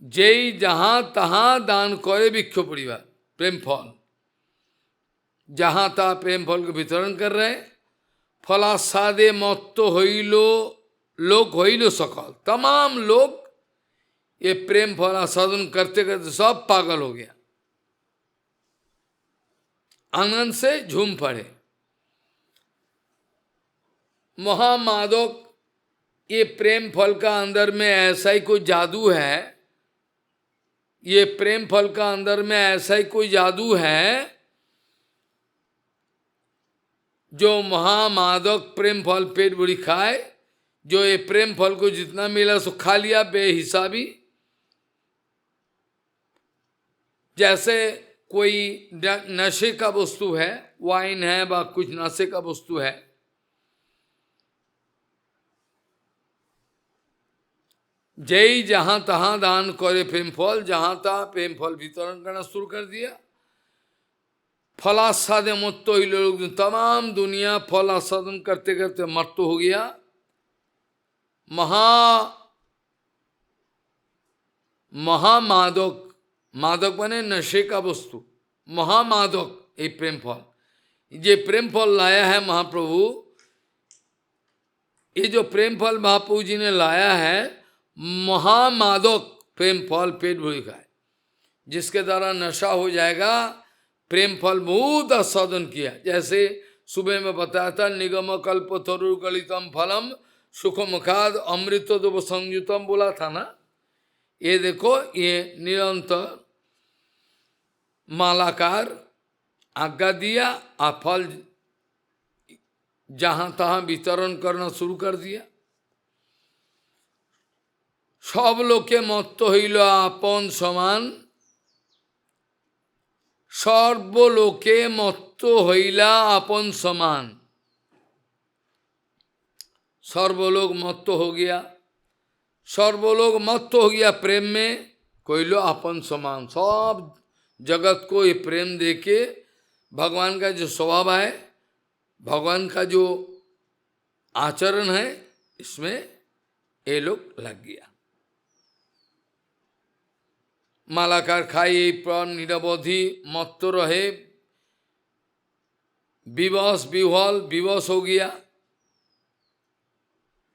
जय जहाँ तहाँ दान करे वृक्ष परिवार प्रेम फल, जहाँ तहाँ प्रेम फल को वितरण कर रहे। फलास्वादे मत्तो हईलो लोग हईलो सकल, तमाम लोग ये प्रेम फल आस्वादन करते करते सब पागल हो गया, आनंद से झूम पड़े। महामादक, ये प्रेम फल का अंदर में ऐसा ही कोई जादू है, ये प्रेम फल का अंदर में ऐसा ही कोई जादू है, जो महामादक प्रेम फल पेट भरी खाए, जो ये प्रेम फल को जितना मिला सो खा लिया बेहिसाबी। जैसे कोई नशे का वस्तु है, वाइन है व कुछ नशे का वस्तु है, जय जहाँ तहाँ दान करे प्रेम फल, जहाँ तहाँ प्रेम फल वितरण करना शुरू कर दिया। फलास्वादे मत्त ही लोग, तमाम दुनिया फल आस्वादन करते करते मत्त हो गया। महामादक, मादक बने नशे का वस्तु, महामादक ये प्रेम फल, ये प्रेम फल लाया है महाप्रभु। ये जो प्रेम फल महाप्रभु जी ने लाया है, महामादक प्रेम फल पेट भरी खाए, जिसके द्वारा नशा हो जाएगा। प्रेम फल बहुत आस्वादन किया, जैसे सुबह में बताया था, निगम कल्प तरु गलितम फलम सुखमुखाद अमृत देव संयुतम बोला था ना। ये देखो, ये निरंतर मालाकार आज्ञा दिया और फल जहां तहां वितरण करना शुरू कर दिया। सब लोके मत्त हईल आपन समान সর্বলোকে মত্ত হইলা আপন সমান। सर्वलोक मत्त हो गया, सर्वलोक मत्त हो गया प्रेम में, कोई लो अपन समान। सब जगत को ये प्रेम देके भगवान का जो स्वभाव है, भगवान का जो आचरण है, इसमें ये लोग लग गया। मालाकार खाई प्राण निरवधि मत्त रहे, विवश विह्वल विवश हो गया,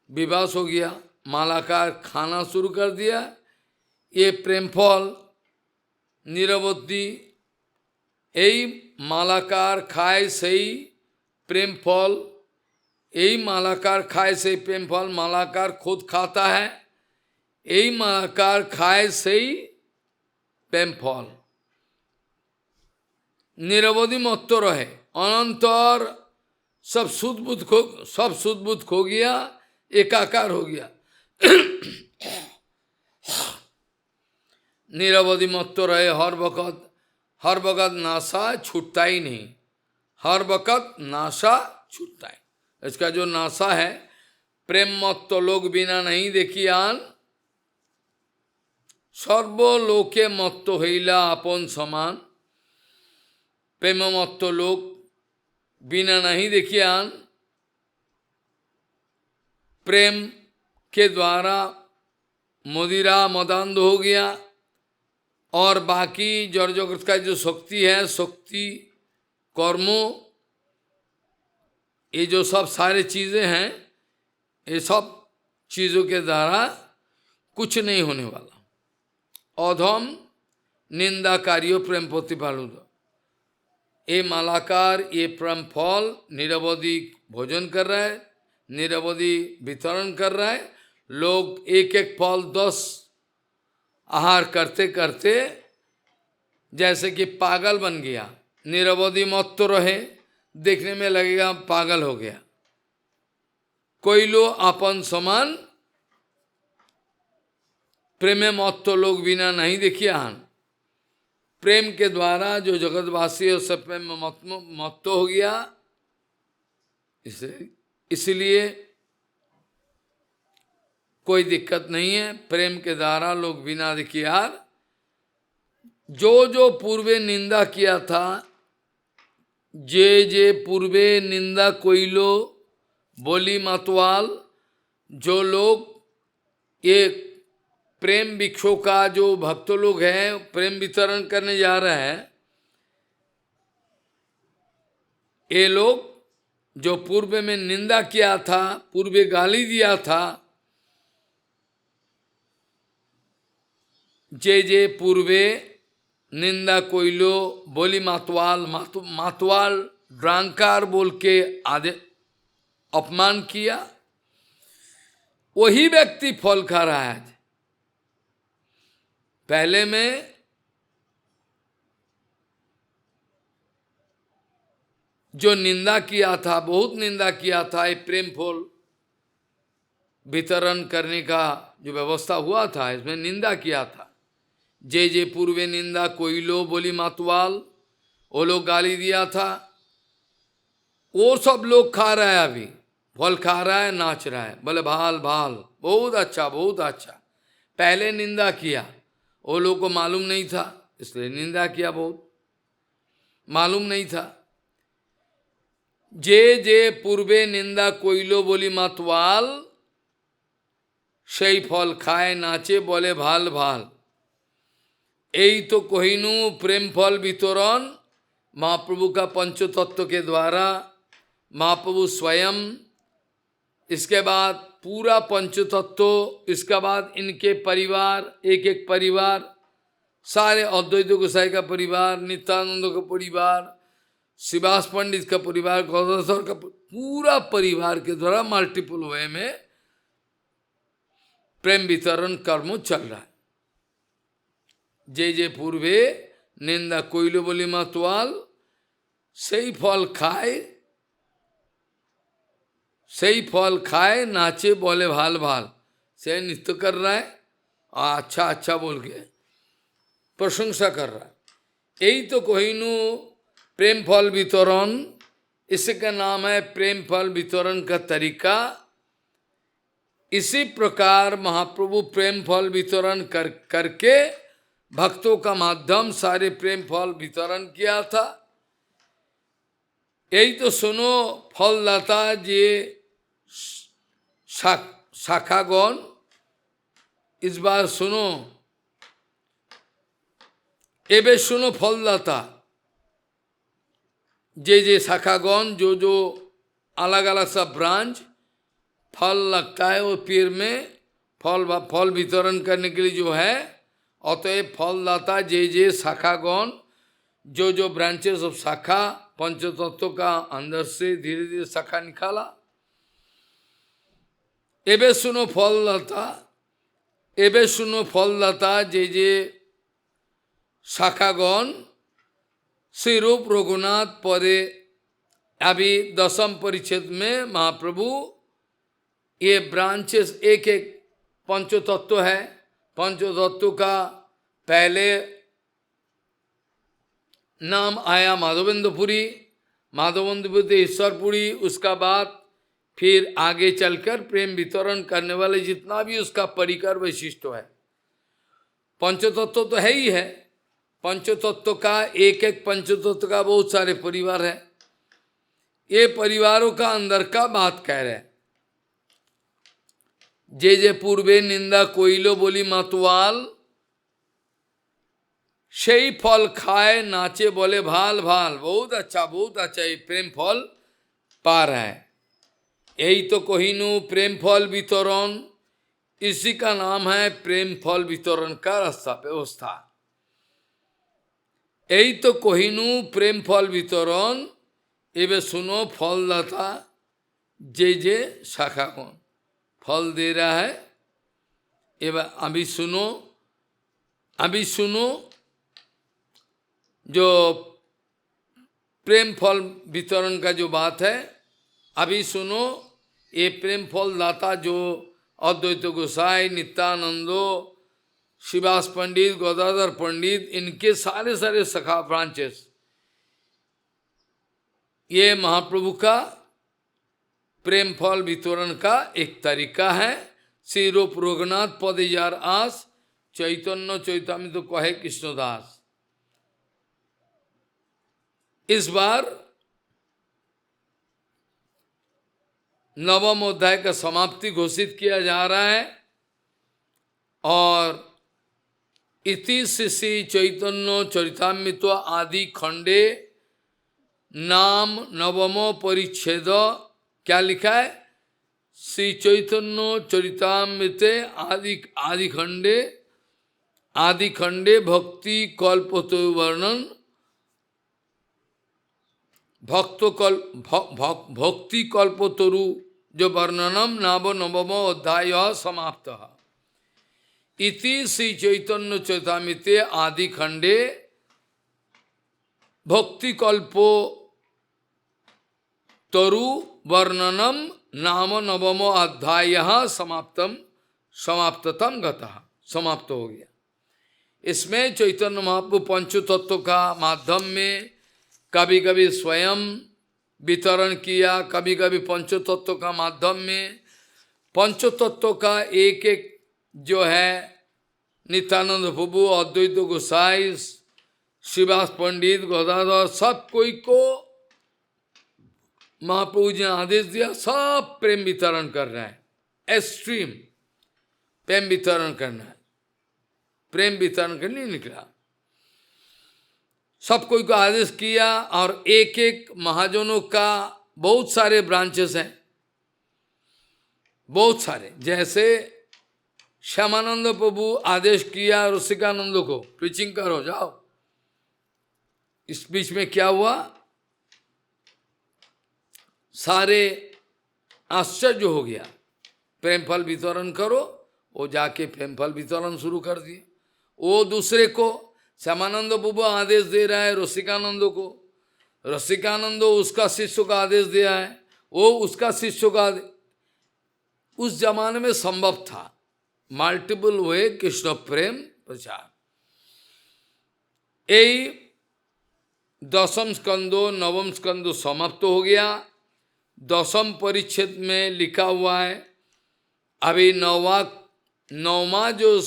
विवास हो गया, मालाकार खाना शुरू कर दिया। ये प्रेम फल निरवधि, यही मालाकार खाए सही प्रेम फल, यही मालाकार खाए सही प्रेम फल, मालाकार खुद खाता है, यही मालाकार खाए सही प्रेम फल। निरवधि मत्त रहे, अनंतर सब शुद्ध बुद्ध खो गया, एकाकार हो गया। निरवधि मत्त रहे हर वक़्त नाशा छूटता ही नहीं, हर वक़्त नाशा छूटता है। इसका जो नाशा है, प्रेम मत्त लोग बिना नहीं देखियान, सर्वलोके मत्त हईला अपन समान। प्रेम मत्त लोग बिना नहीं देखियान, प्रेम के द्वारा मदिरा मदांध हो गया, और बाकी जड़ जगत का जो शक्ति है, शक्ति कर्मों, ये जो सब सारे चीजें हैं, ये सब चीजों के द्वारा कुछ नहीं होने वाला। अधम निंदा कार्यो प्रेम प्रतिपालुद, ये मालाकार ये प्रेम फल निरवधि भोजन कर रहा है, निरवधि वितरण कर रहा है। लोग एक एक फल 10 आहार करते करते जैसे कि पागल बन गया। निरवधि मत्त रहे, देखने में लगेगा पागल हो गया। कोई लो अपन समान, प्रेमे मत्त लोग बिना नहीं देखिया। प्रेम के द्वारा जो जगतवासी है सब प्रेम में मत्त हो गया। इसलिए कोई दिक्कत नहीं है, प्रेम के द्वारा लोग बिना देखे यार जो पूर्वे निंदा किया था, जे पूर्वे निंदा कोइलो बोली मतवाल, जो लोग ये प्रेम भिक्षु का जो भक्त लोग हैं प्रेम वितरण करने जा रहे हैं, ये लोग जो पूर्व में निंदा किया था, पूर्वे गाली दिया था, जे पूर्वे निंदा कोइलो बोली मातवाल, मातवाल ड्रांकार बोल के आदे अपमान किया, वही व्यक्ति फल खा रहा है। पहले में जो निंदा किया था, बहुत निंदा किया था, ये प्रेम फल वितरण करने का जो व्यवस्था हुआ था, इसमें निंदा किया था। जे पूर्वे निंदा कोइलो बोली मातवाल, वो लोग गाली दिया था, वो सब लोग खा रहा है, अभी फल खा रहा है, नाच रहा है, बोले भाल भाल, बहुत अच्छा बहुत अच्छा। पहले निंदा किया, वो लोग को मालूम नहीं था, इसलिए निंदा किया, बहुत मालूम नहीं था। जे पूर्वे निंदा कोइलो बोली मातवाल, সেই फल खाए नाचे बोले भाल भाल। यही तो कोहिनू प्रेम फल वितरण महाप्रभु का पंचतत्व के द्वारा, महाप्रभु स्वयं, इसके बाद पूरा पंचतत्व, इसके बाद इनके परिवार, एक एक परिवार, सारे अद्वैत गोसाई का परिवार, नित्यानंद का परिवार, शिवास पंडित का परिवार, गौधर का पूरा परिवार के द्वारा मल्टीपल वे में प्रेम वितरण कर्म चल रहा है। जे पूर्वे निंदा कोइलो बोली मतवाल, सही फल खाए नाचे बोले भाल भाल, से नृत्य कर रहा है और अच्छा अच्छा बोल के प्रशंसा कर रहा है। यही तो कोहिनू प्रेम फल वितरण, इसका नाम है प्रेम फल वितरण का तरीका। इसी प्रकार महाप्रभु प्रेम फल वितरण करके भक्तों का माध्यम सारे प्रेम फल वितरण किया था। यही तो सुनो फलदाता जे शाखागण, इस बार सुनो, एबे सुनो फलदाता जे शाखागण, जो अलग अलग सब ब्रांच फल लगता है वो पेड़ में, फल वितरण करने के लिए जो है, अतएव फलदाता जे शाखागण, जो ब्रांचेस ऑफ शाखा पंचतत्व का अंदर से धीरे धीरे शाखा निकाला। एबे सुनो फलदाता, एबे सुनो फलदाता जे शाखागण, श्री रूप रघुनाथ पदे, अभी 10वें परिच्छेद में महाप्रभु ये ब्रांचेस एक एक पंचतत्व है। पंचतत्व का पहले नाम आया माधवेंद्रपुरी, माधवेंद्रपुरी ईश्वरपुरी, उसका बाद फिर आगे चलकर प्रेम वितरण करने वाले जितना भी उसका परिकर वैशिष्ट है। पंचतत्व तो है ही है, पंचतत्व का एक एक पंचतत्व का बहुत सारे परिवार है। ये परिवारों का अंदर का बात कह रहे हैं। जे पूर्वे निंदा कोइलो बोली मतवाल, সেই फल खाए नाचे बोले भाल भाल। बहुत अच्छा ये प्रेम फल पा रहा है। यही तो कोहिनू प्रेम फल वितरण, इसी का नाम है प्रेम फल वितरण का रास्ता व्यवस्था। यही तो कोहिनू प्रेम फल वितरण। एवं सुनो फलदाता जे शाखा कौन फल दे रहा है। एवं अभी सुनो जो प्रेम फल वितरण का जो बात है, अभी सुनो। ये प्रेम फल दाता जो अद्वैत गोसाई, नित्यानंदो, शिवास पंडित, गदाधर पंडित, इनके सारे सारे सखा ब्रांचेस, ये महाप्रभु का प्रेम फल वितरण का एक तरीका है। श्री रूप रघुनाथ पदयार आस, चैतन्य चैतन्य तो कहे कृष्णदास। इस बार 9वें अध्याय का समाप्ति घोषित किया जा रहा है। और इति श्री चैतन्य चरितामृत आदि खंडे नाम 9वें परिच्छेद, क्या लिखा है? श्री चैतन्य चरितामृत आदि खंडे भक्ति कल्पतो वर्णन, भक्ति कल्पतरु जो वर्णनम नवमो अध्याय समाप्त। इति श्री चैतन्य चैतामृत आदि खंडे भक्ति कल्पो तरु वर्णनम नाम नवमो अध्याय समाप्ततम गतः, समाप्त हो गया। इसमें चैतन्य महाप्रभु पंचतत्व का माध्यम में कभी कभी स्वयं वितरण किया, कभी कभी पंचतत्व का माध्यम में पंचतत्व का एक एक जो है नित्यानंद प्रभु, अद्वैत गोसाई, शिवास पंडित, गदाधर, सब कोई को महाप्रभु जी ने आदेश दिया, सब प्रेम वितरण कर रहे हैं। एक्सट्रीम प्रेम वितरण करना है, प्रेम वितरण करने निकला, सब कोई को आदेश किया। और एक एक महाजनों का बहुत सारे ब्रांचेस हैं, बहुत सारे। जैसे श्यामानंद प्रभु आदेश किया रसिकानंद को, प्रीचिंग करो जाओ। इस बीच में क्या हुआ, सारे आश्चर्य हो गया, प्रेम फल वितरण करो। वो जाके प्रेम फल वितरण शुरू कर दिए। वो दूसरे को, श्यामानंद प्रभु आदेश दे रहा है रसिकानंद को, रसिकानंद उसका शिष्य का आदेश दिया है, वो उसका शिष्य का। उस जमाने में संभव था मल्टीपल वे कृष्ण प्रेम प्रचार। यही दसम स्कंदो नवम स्कंदो समाप्त हो गया। दसम परिच्छेद में लिखा हुआ है, अभी नौवा जो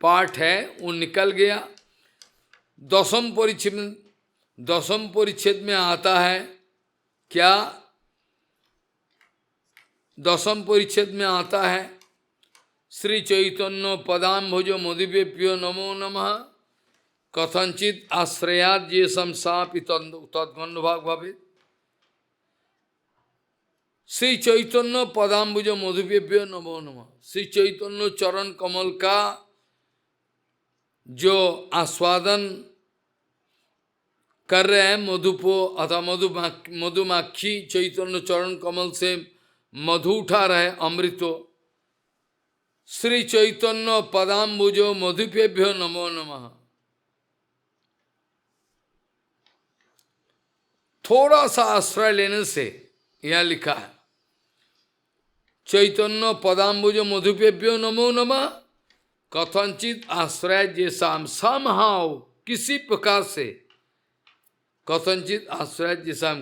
पाठ है वो निकल गया। दसम परिच्छेद में आता है क्या? दसम परिच्छेद में आता है, श्री चैतन्य पदाम्भुज मधुपेभ्यो नमो नमः कथंचित आश्रयाद ये संसापि तद्गंध भाग भावे। श्री चैतन्य पदाम्बुज मधुपेभ्यो नमो नमः। श्री चैतन्य चरण कमल का जो आस्वादन कर रहे हैं, मधुपो अथवा मधुमाखी चैतन्य चरण कमल से मधु उठा रहे, अमृतो। श्री चैतन्य पदाम्बुजो मधुपेभ्यो नमो नमः। थोड़ा सा आश्रय लेने से, यह लिखा है, चैतन्य पदाम्बुज मधुपेभ्यो नमो नमः कथंचित आश्रय जैसा समहाउ, किसी प्रकार से, कथंचित आश्रय जैसा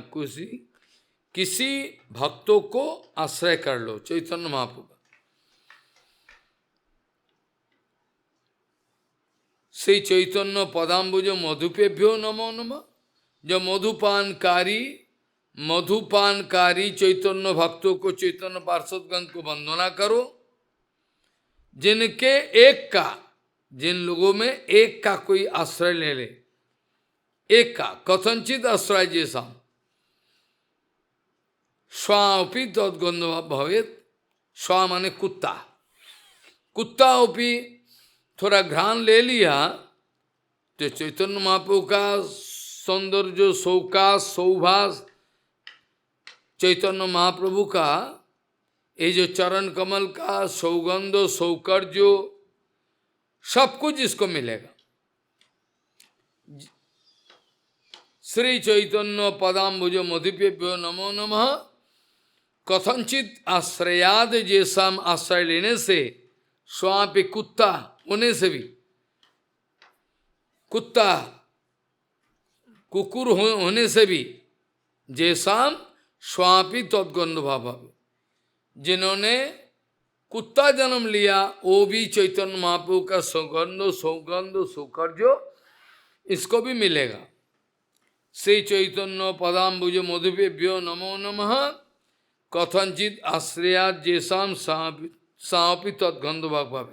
किसी भक्तों को आश्रय कर लो, चैतन्य महाप्रभु। श्री चैतन्य पदाम्बुज मधुपेभ्यो नमो नमः। जो मधुपानकारी चैतन्य भक्तों को, चैतन्य पार्षदगण को वंदना करो, जिनके एक का, जिन लोगों में एक का कोई आश्रय ले ले, एक का, कथंचित आश्रय जैसा, स्वापि तद्गंध भवेत। स्वा माने कुत्ता, कुत्ता उपी थोड़ा घ्राण ले लिया तो चैतन्य महाप्रभु का सौंदर्य, सौकाश, सौभास, चैतन्य महाप्रभु का ये जो चरण कमल का सौगंध, सौकर्य, सब कुछ इसको मिलेगा। श्री चैतन्य पदाम्बुज मधुपेभ्यो नमो नमः कथंचित आश्रयाद जैसाम, आश्रय लेने से, स्वापि कुत्ता होने से भी, कुत्ता कुकुर होने से भी, जैसाम स्वापि तद्गंध भाव, जिन्होंने कुत्ता जन्म लिया वो भी चैतन्य महाप्रभु का सौगंध सौकर्य इसको भी मिलेगा। श्री चैतन्य पदाम्बुज मधुपेभ्यो नमो नमः कथंचित आश्रयाद जैसाम सापि तद्गंध भाव।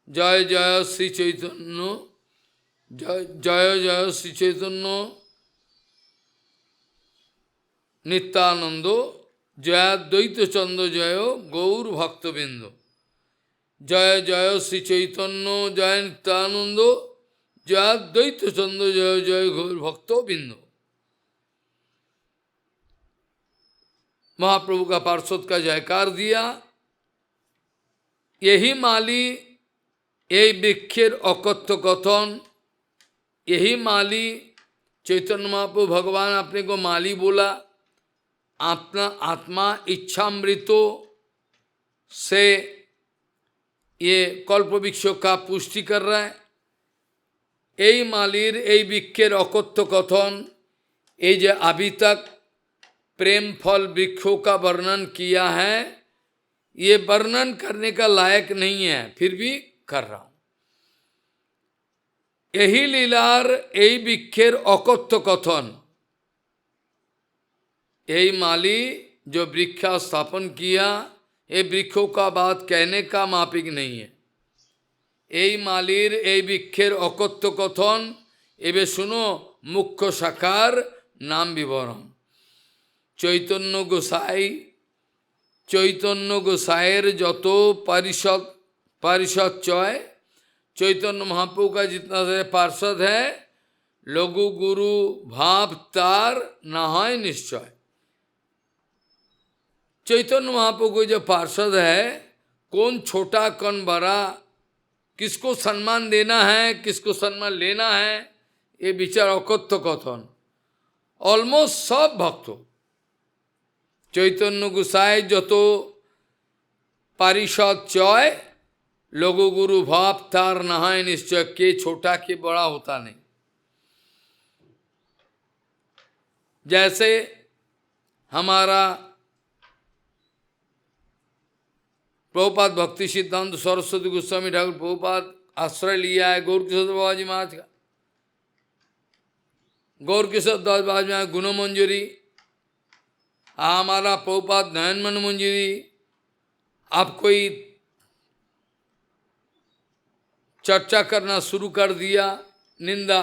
जय जय श्री चैतन्य, जय जय श्री चैतन्य नित्यानंदो, जय द्वैत चंद्र जय गौर भक्तबिंदु। जय जय श्री चैतन्य, जय नित्यानंदो, जय द्वैत चंद्र जय जय गौर भक्तो बिंदु। महाप्रभु का पार्षद का जयकार दिया। यही माली, यही विख्यर अकथ्य कथन, यही माली चैतन्य महाप्रभु भगवान अपने को माली बोला। अपना आत्मा इच्छामृतो से ये कल्प वृक्ष का पुष्टि कर रहा है। यही मालिर, यही विख्यर अकथ्य कथन, ये जो अभी तक प्रेम फल वृक्षों का वर्णन किया है, ये वर्णन करने का लायक नहीं है, फिर भी कर रहा हूं। यही लीलार, यही विख्यर अकथ्य कथन, यही माली जो वृक्ष स्थापन किया, ये वृक्षों का बात कहने का मापिक नहीं है। यही मालिर, यही विख्यर अकथ्य कथन, एबे सुनो मुख्य साकार नाम विवरण। चैतन्य गोसाई, चैतन्य गोसाइर जतो पारिषद चय, चैतन्य महाप्रभु का जितना सारे पार्षद है, लघु गुरु भाव तार न है निश्चय। चैतन्य महाप्रभु को जो पार्षद है, कौन छोटा कौन बड़ा, किसको सम्मान देना है, किसको सम्मान लेना है, ये विचार अकथ्य कथन। ऑलमोस्ट सब भक्तों, चैतन्य गोसाई जतो पारिषद चय, लघु गुरु भाव तार नहाय निश्चय, के छोटा के बड़ा होता नहीं। जैसे हमारा प्रभुपाद भक्ति सिद्धांत सरस्वती गोस्वामी ठाकुर प्रभुपाद आश्रय लिया है गौर किशोर बाबा जी महाराज का। गौर किशोर दास बाबा जी महाराज गुण मंजूरी, हमारा प्रभुपाद नयन मन मंजूरी। आप कोई चर्चा करना शुरू कर दिया, निंदा,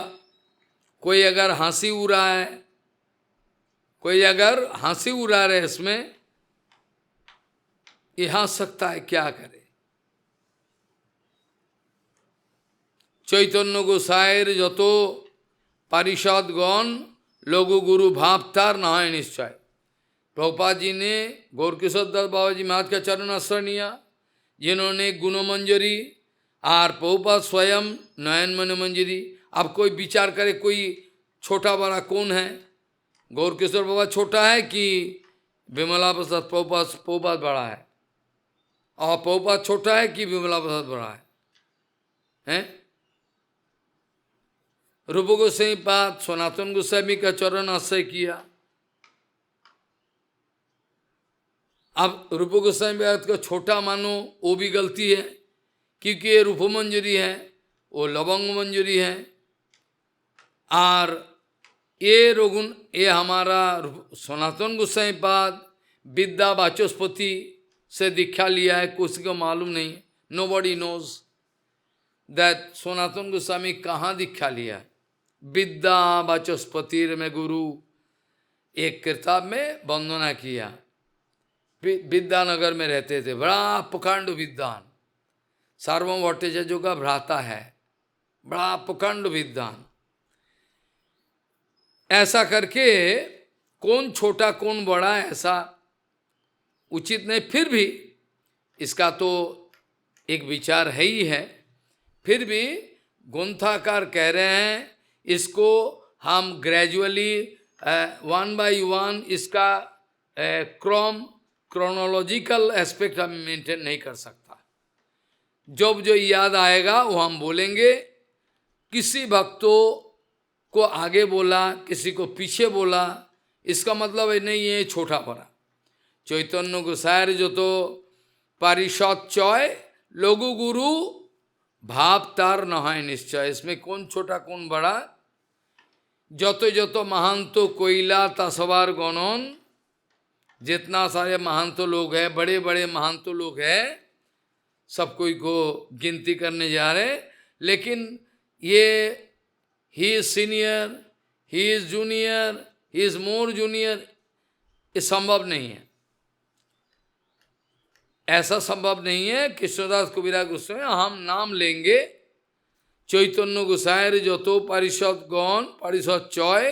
कोई अगर हंसी उड़ा है, कोई अगर हंसी उड़ा रहे इसमें, ये हंस सकता है, क्या करे। चैतन्य गोसाईर যত पारिषदगण लघु गुरु भावतार न है निश्चय। प्रभुपाद जी ने गौर किशोर दास बाबा जी महाराज का चरण आश्रय लिया, जिन्होंने गुण मंजरी, और प्रभुपाद स्वयं नयन मन मंजरी। अब कोई विचार करे कोई छोटा बड़ा कौन है, गौर किशोर बाबा छोटा है कि विमला प्रसाद प्रभुपाद बड़ा है, और प्रभुपाद छोटा है कि विमला प्रसाद बड़ा है, हैं? रूप गोस्वामी पाद सनातन गोस्वामी का चरण आश्रय किया। अब रूप गोस्वामी पाद को छोटा मानो वो भी गलती है, क्योंकि ये रूप मंजरी है, वो लवंग मंजरी है। और ये हमारा सनातन गोस्वामी पाद विद्या वाचस्पति से दीक्षा लिया है, किसी को मालूम नहीं। Nobody knows that Sanatan Goswami कहाँ दीक्षा लिया है। विद्या वाचस्पति में गुरु एक किताब में वंदना किया। विद्यानगर में रहते थे, बड़ा प्रकांड विद्वान, सार्वभौम भट्टाचार्य का भ्राता है, बड़ा प्रकांड विद्वान। ऐसा करके कौन छोटा कौन बड़ा ऐसा उचित नहीं। फिर भी इसका तो एक विचार है ही है, फिर भी ग्रंथकार कह रहे हैं इसको हम ग्रेजुअली वन बाय वन इसका क्रोनोलॉजिकल एस्पेक्ट हम मेंटेन नहीं कर सकता। जब जो याद आएगा वो हम बोलेंगे। किसी भक्तों को आगे बोला, किसी को पीछे बोला, इसका मतलब नहीं है छोटा बड़ा। चैतन्य गोसाईर जो तो पारिषद चय लघु गुरु भाव तार न है निश्चय। इसमें कौन छोटा कौन बड़ा। जतो जतो महांतो कोयला तसवार गणन, जितना सारे महांतो लोग हैं, बड़े बड़े महांतो लोग हैं, सब कोई को गिनती करने जा रहे। लेकिन ये he is senior, he is junior, he is more junior, ये संभव नहीं है। ऐसा संभव नहीं है। कृष्णदास कबीरा गोस्वामी हम नाम लेंगे चैतन्य गोसाईर যত पारिषदगण पारिषद चय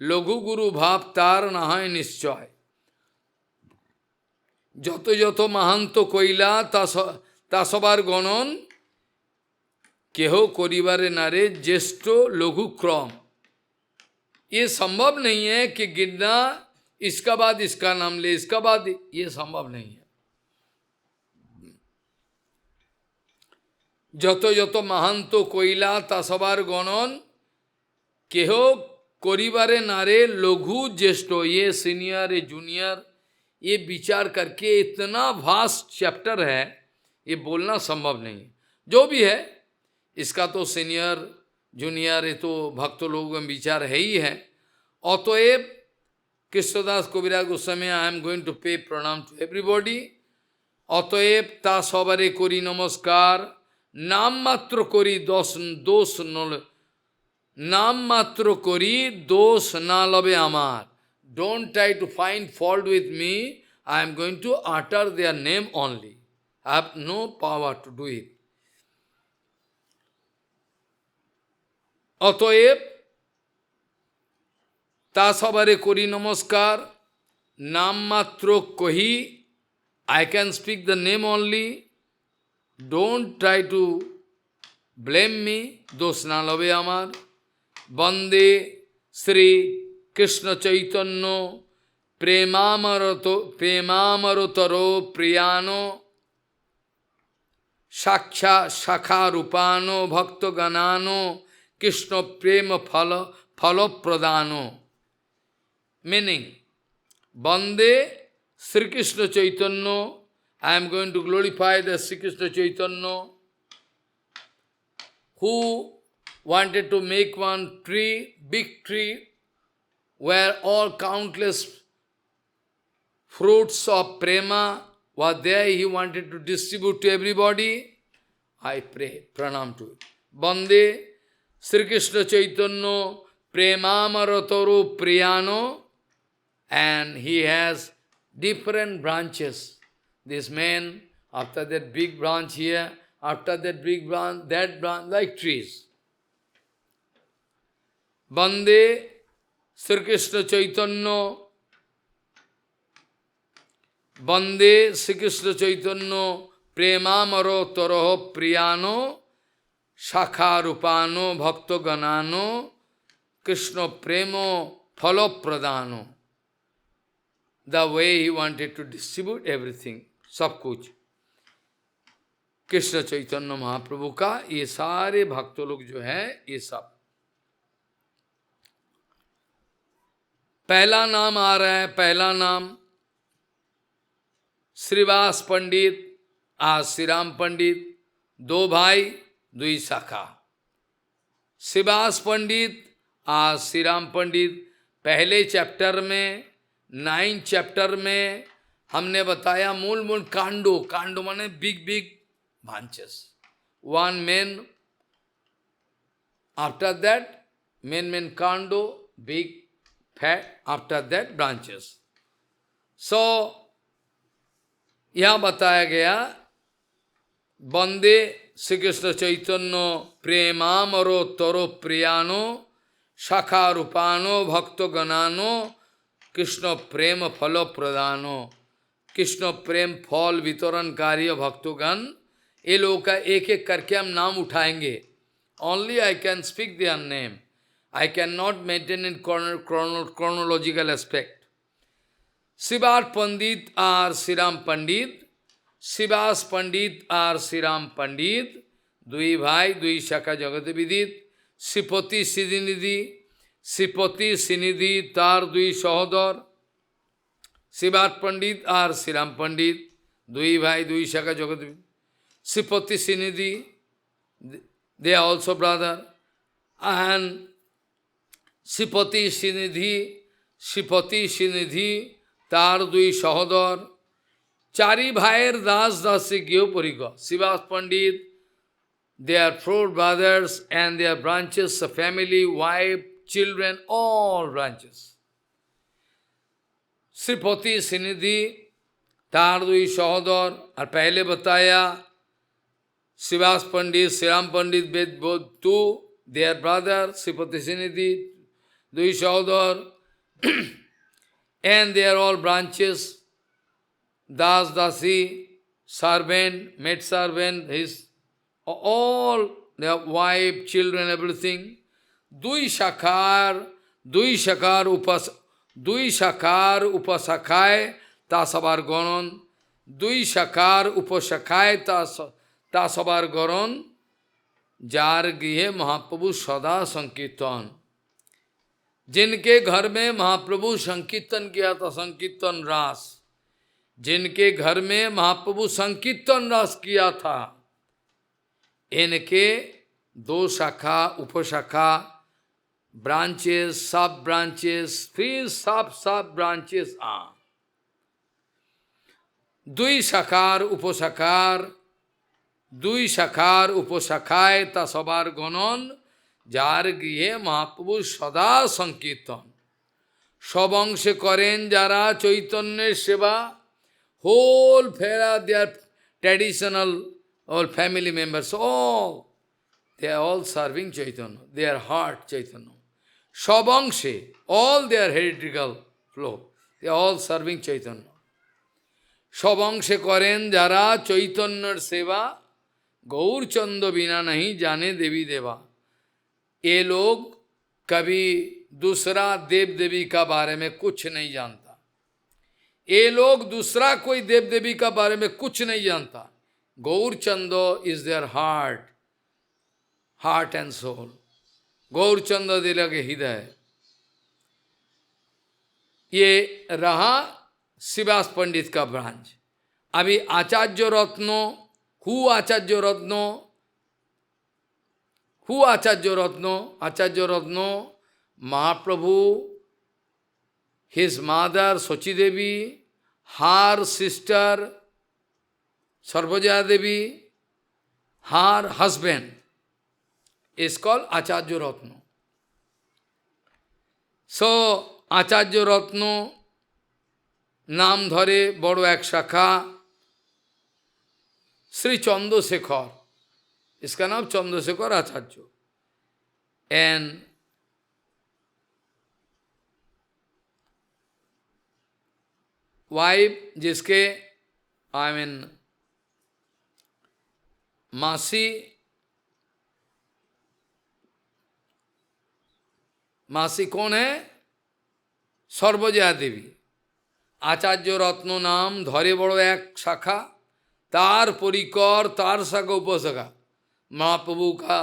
लघु गुरु भाव तार न है निश्चय। যত যত महांत कोयला तासबार गणन केह करिबारे नारे ज्येष्ठ लघु क्रम। ये संभव नहीं है कि गिनना इसका बाद इसका नाम ले, इसका बाद ये संभव नहीं है। যত যত महांत कोयला तासबार गणन केह करिबारे नारे लघु ज्येष्ठ, ये सीनियर ये जूनियर, ये विचार करके इतना वास्ट चैप्टर है, ये बोलना संभव नहीं। जो भी है इसका तो सीनियर जूनियर ये तो भक्त लोगों में विचार है ही है। अतएव Krishnadas Kabira Goswami I am going to pay pranam to everybody. अतएव ता सबारे करी नमस्कार, नाम मात्र करी दोष न, नाम मात्र करी दोष ना लबे आमार। Don't try to find fault with me. I am going to utter their name only. I have no power to do it. অতএব তা সবারে করি নমস্কার, নাম মাত্র কহি, I can speak the name only. Don't try to blame me. দোষ না লবে আমার। বন্দে শ্রী कृष्ण चैतन्य प्रेमामरतरो प्रियानो साक्षा शाखा रूपानो भक्तगणानो कृष्ण प्रेम फल प्रदानो। meaning, Bande Sri Krishna Chaitanya, I am going to glorify the Sri Krishna Chaitanya, who wanted to make one tree, big tree, where all countless fruits of prema were there, he wanted to distribute to everybody. I pray, pranam to it. Bande Sri Krishna Chaitanya Premamaratoro Priyano, and he has different branches. This man, after that big branch here, after that big branch, that branch, like trees. Bande Sri Krishna Chaitanya, Bande Sri Krishna Chaitanya Premamaro Toroho Priyano Shakha Rupano Bhakta Ganano Krishna Premo Phalo Pradano. The way he wanted to distribute everything, सब कुछ कृष्ण चैतन्य महाप्रभु का, ये सारे भक्त लोग जो है, ये सब पहला नाम आ रहा है, पहला नाम श्रीवास पंडित और श्रीराम पंडित, दो भाई दुई शाखा। श्रीवास पंडित और श्रीराम पंडित पहले चैप्टर में, 9 चैप्टर में हमने बताया मूल कांडो, कांडो माने big big branches. One main, after that, main kando, big, fat, after that branches. So, यहाँ बताया गया, Bande Sri Krishna Chaitanya Premamaro Toro Priyano Shakha Rupano Bhakta Ganano Krishna Prema Phalo Pradano. Krishna Prem Phal Vitaran Karya Bhaktogan. ये लोगों का एक एक करके हम नाम उठाएंगे. Only I can speak their name. I cannot maintain in chronological aspect. Srivas Pandit or Sriram Pandit, Srivas Pandit or Sriram Pandit, Dui Bhai, Dui Shaka Jagat Vidit, Sripati Sinidhi, Tar Dui Sahodar, Srivas Pandit or Sriram Pandit, Dui Bhai, Dui Shaka Jagat Vidit, Sripati Sinidhi, they are also brother, and Sripati Sinidhi, Tar Dui Sahodar, Chari Bhair Das Dasi Gyopurika, Srivas Pandit, their 4 brothers and their branches, family, wife, children, all branches. Sripati Sinidhi, Tar Dui Sahodar, और पहले बताया Srivas Pandit, Sriram Pandit, both 2, their brother, Sripati Sinidhi, Dui Sahodar, and they are all branches, Das, Dasi, servant, maid servant, his, all their wife, children, everything. Dui Shakar Upasakhay Tasabar Gonon, Dui Shakar Upasakhay Tasabar Goron, Jar Grihe Mahaprabhu Sada Sankirtan. जिनके घर में महाप्रभु संकीर्तन किया था, संकीर्तन रास, जिनके घर में महाप्रभु संकीर्तन रास किया था, इनके 2 शाखा, उपशाखा, branches, sub-branches, 3 sub-branches are. Dui Shakar Uposakhay Tasabar Gonon, Jar Grihe Mahaprabhu Sada Sankirtan. Shabangse Karen Jara Chaitanya Seva, whole fera, their traditional, all family members, all, they are all serving Chaitanya, their heart Chaitanya. Shabangse, all their heretical flow, they are all serving Chaitanya. Shabangse Karen Jara Chaitanya Seva, Gaur Chanda Bina Nahi Jane Devi Deva. ये लोग कभी दूसरा देव देवी का बारे में कुछ नहीं जानता. ये लोग दूसरा कोई देव देवी का बारे में कुछ नहीं जानता. Gaurchand is their heart and soul. Gaurchand दिल के हृदय. ये रहा शिवास पंडित का ब्रांच। अभी Acharya Ratno, who Acharya Ratno, who Acharya Ratno, Acharya Ratno Mahaprabhu, his mother Sochi Devi, her sister Sarvajaya Devi, her husband is called Acharya Ratno. So, Acharya Ratno नाम धरे बड़ो एक शाखा श्री चंद्रशेखर, इसका नाम चंद्रशेखर आचार्य। एंड वाइफ जिसके आई मीन मासी, मासी कौन है? सर्वजया देवी। आचार्य रत्न नाम धरे बड़ो एक शाखा, तार परिकर, तार शाखा उपशाखा महाप्रभु का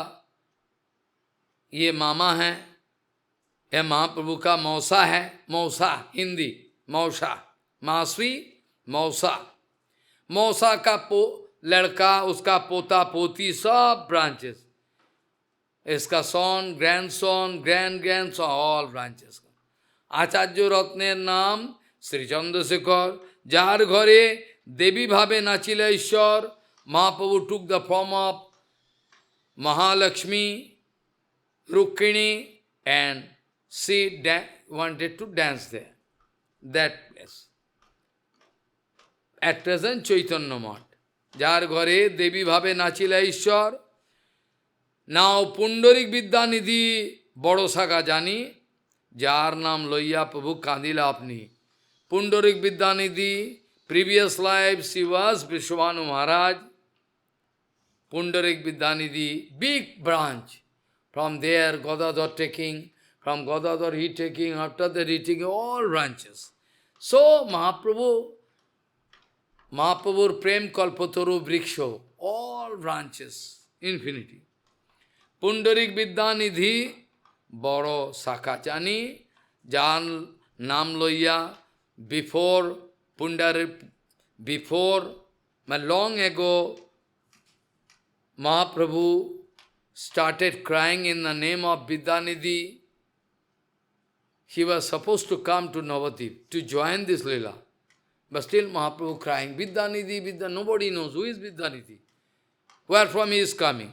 ये मामा है, यह महाप्रभु का मौसा है। मौसा हिंदी मौसा, मासी मौसा, मौसा का लड़का, उसका पोता पोती, सब ब्रांचेस, इसका सन, ग्रैंडसन, ग्रैंडसन, ऑल ब्रांचेस का। आचार्य रत्नेर नाम श्री चंद्रशेखर, जार घरे देवी भावे नाचिल ईश्वर। महाप्रभु took the form of Mahalakshmi, Rukmini, and she wanted to dance there, that place. At present, Chaitanya Math. Jar ghare devi bhave nachila Ishwar. Now, Pundarik Vidyanidhi bado saka jani, jar naam loiya Prabhu kandila apni. Pundarik Vidyanidhi, previous life she was Vishwanu Maharaj. Pundarik Vidyanidhi, big branch. From there, Gadadhar taking, from Gadadhar he taking, after that he taking all branches. So, Mahaprabhu Prem Kalpataru Vriksho, all branches, infinity. Pundarik Vidyanidhi, Boro Sakachani, Jan Nam Loya, before Pundarik, before, long ago, Mahaprabhu started crying in the name of Vidyanidhi. He was supposed to come to Navadvip to join this Leela. But still Mahaprabhu crying, Vidyanidhi, Vidyanidhi, nobody knows who is Vidyanidhi. Where from he is coming?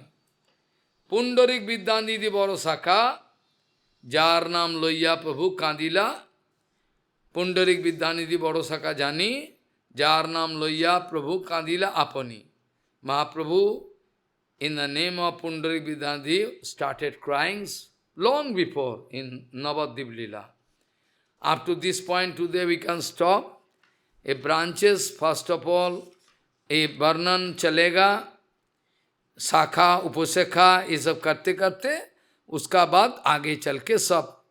Pundarik Vidyanidhi Borosaka, jar naam loiya Prabhu kandila. Pundarik Vidyanidhi Borosaka jani, jar naam loiya Prabhu kandila apani. Mahaprabhu, in the name of Pundarik Vidyanidhi, started crying long before in Navadvip Leela. Up to this point today we can stop. A branches, first of all, a Varnan chalega, शाखा उपशाखा ये सब करते करते उसका बाद आगे चल के सब।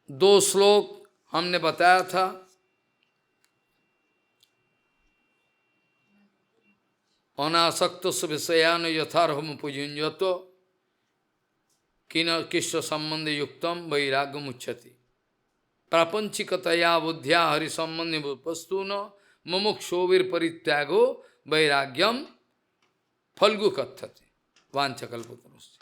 दो श्लोक हमने बताया था। अनासक्त विषयान यथारहम पूजुंजतो किन कृष्ण संबंध युक्तम वैराग्य मुच्छति प्रापंचिकतया बुद्ध्या हरि संबंधी वस्तु न मुमुक्षोभिर परित्यागो वैराग्यम फल्गु कथ्यते वांछकल्पतरुश्च।